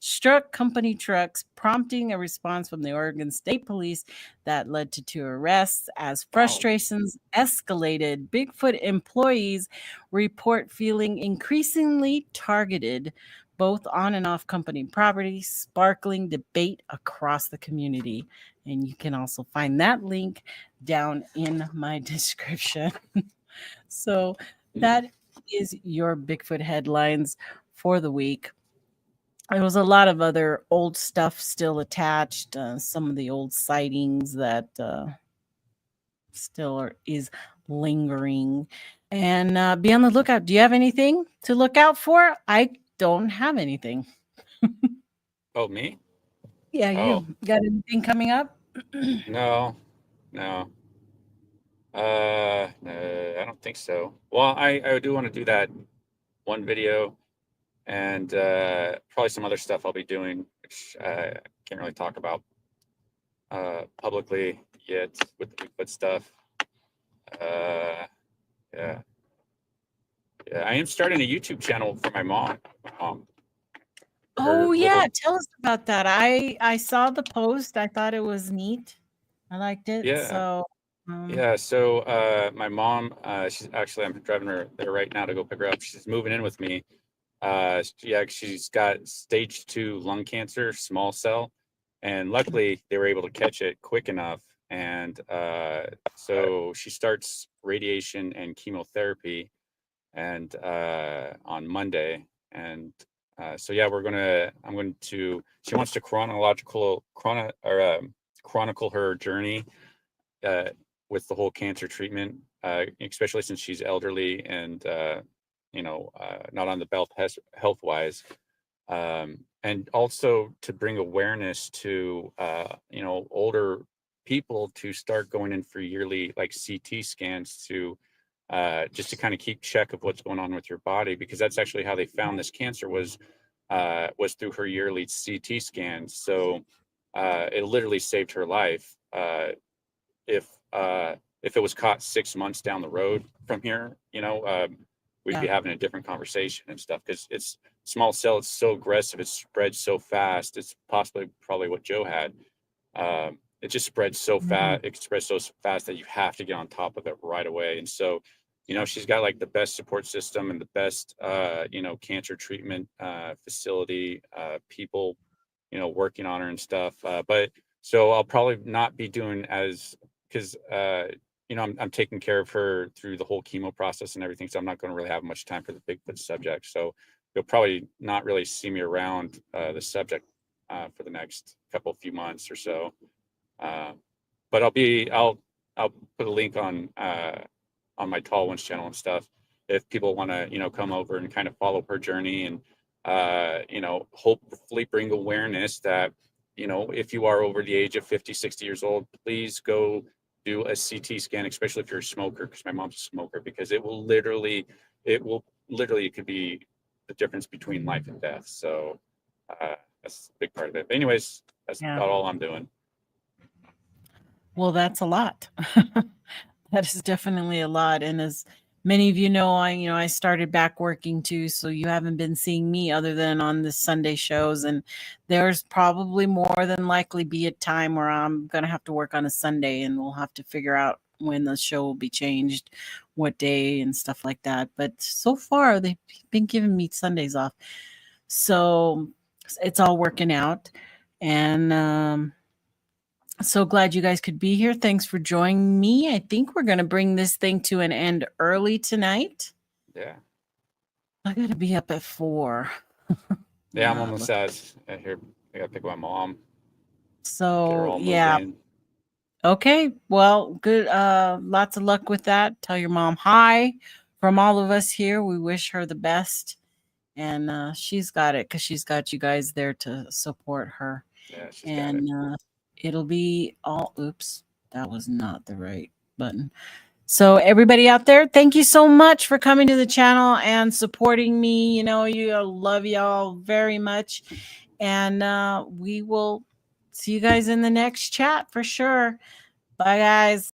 struck company trucks, prompting a response from the Oregon State Police that led to 2 arrests. As frustrations escalated, Bigfoot employees report feeling increasingly targeted both on and off company property, sparkling debate across the community. And you can also find that link down in my description. So that is your Bigfoot headlines for the week. There was a lot of other old stuff still attached, some of the old sightings that still is lingering. And be on the lookout. Do you have anything to look out for? I don't have anything. Oh, me? Yeah, you got anything coming up? No. I don't think so. Well, I do want to do that one video and probably some other stuff I'll be doing, which I can't really talk about publicly yet with the Bigfoot stuff. Yeah, I am starting a YouTube channel for my mom. Oh yeah, tell us about that. I saw the post. I thought it was neat. I liked it. Yeah. So yeah. So my mom, she's actually, I'm driving her there right now to go pick her up. She's moving in with me. She's got stage 2 lung cancer, small cell, and luckily they were able to catch it quick enough. And so she starts radiation and chemotherapy, and on Monday. And so yeah, she wants to chronicle her journey with the whole cancer treatment, especially since she's elderly and not on the belt health wise, and also to bring awareness to older people to start going in for yearly like CT scans to just to kind of keep check of what's going on with your body, because that's actually how they found this cancer was through her yearly CT scans. So it literally saved her life. If it was caught 6 months down the road from here, we'd be having a different conversation and stuff, because it's small cell. It's so aggressive. It spreads so fast. It's probably what Joe had. It just spreads so fast. It spreads so fast that you have to get on top of it right away. And so, she's got like the best support system and the best, cancer treatment facility, people, working on her and stuff. But so I'll probably not be doing because I'm taking care of her through the whole chemo process and everything. So I'm not going to really have much time for the Bigfoot subject. So you'll probably not really see me around the subject for the next few months or so. But I'll put a link on my Tall Ones channel and stuff if people want to, come over and kind of follow her journey and, hopefully bring awareness that, if you are over the age of 50, 60 years old, please go do a CT scan, especially if you're a smoker, because my mom's a smoker, because it could be the difference between life and death. So that's a big part of it. But anyways, that's about all I'm doing. Well, that's a lot. That is definitely a lot. And as many of you know, I started back working too, so you haven't been seeing me other than on the Sunday shows. And there's probably more than likely be a time where I'm going to have to work on a Sunday, and we'll have to figure out when the show will be changed, what day and stuff like that. But so far, they've been giving me Sundays off. So it's all working out. And so glad you guys could be here. Thanks for joining me. I think we're going to bring this thing to an end early tonight. Yeah. I got to be up at 4. Yeah, I'm almost out. Here, I got to pick up my mom. So, yeah. Okay. Well, good. Lots of luck with that. Tell your mom hi from all of us here. We wish her the best. And she's got it because she's got you guys there to support her. Yeah, she's got it. It'll be all, oops, that was not the right button. So everybody out there, thank you so much for coming to the channel and supporting me. You know, love y'all very much. And we will see you guys in the next chat for sure. Bye, guys.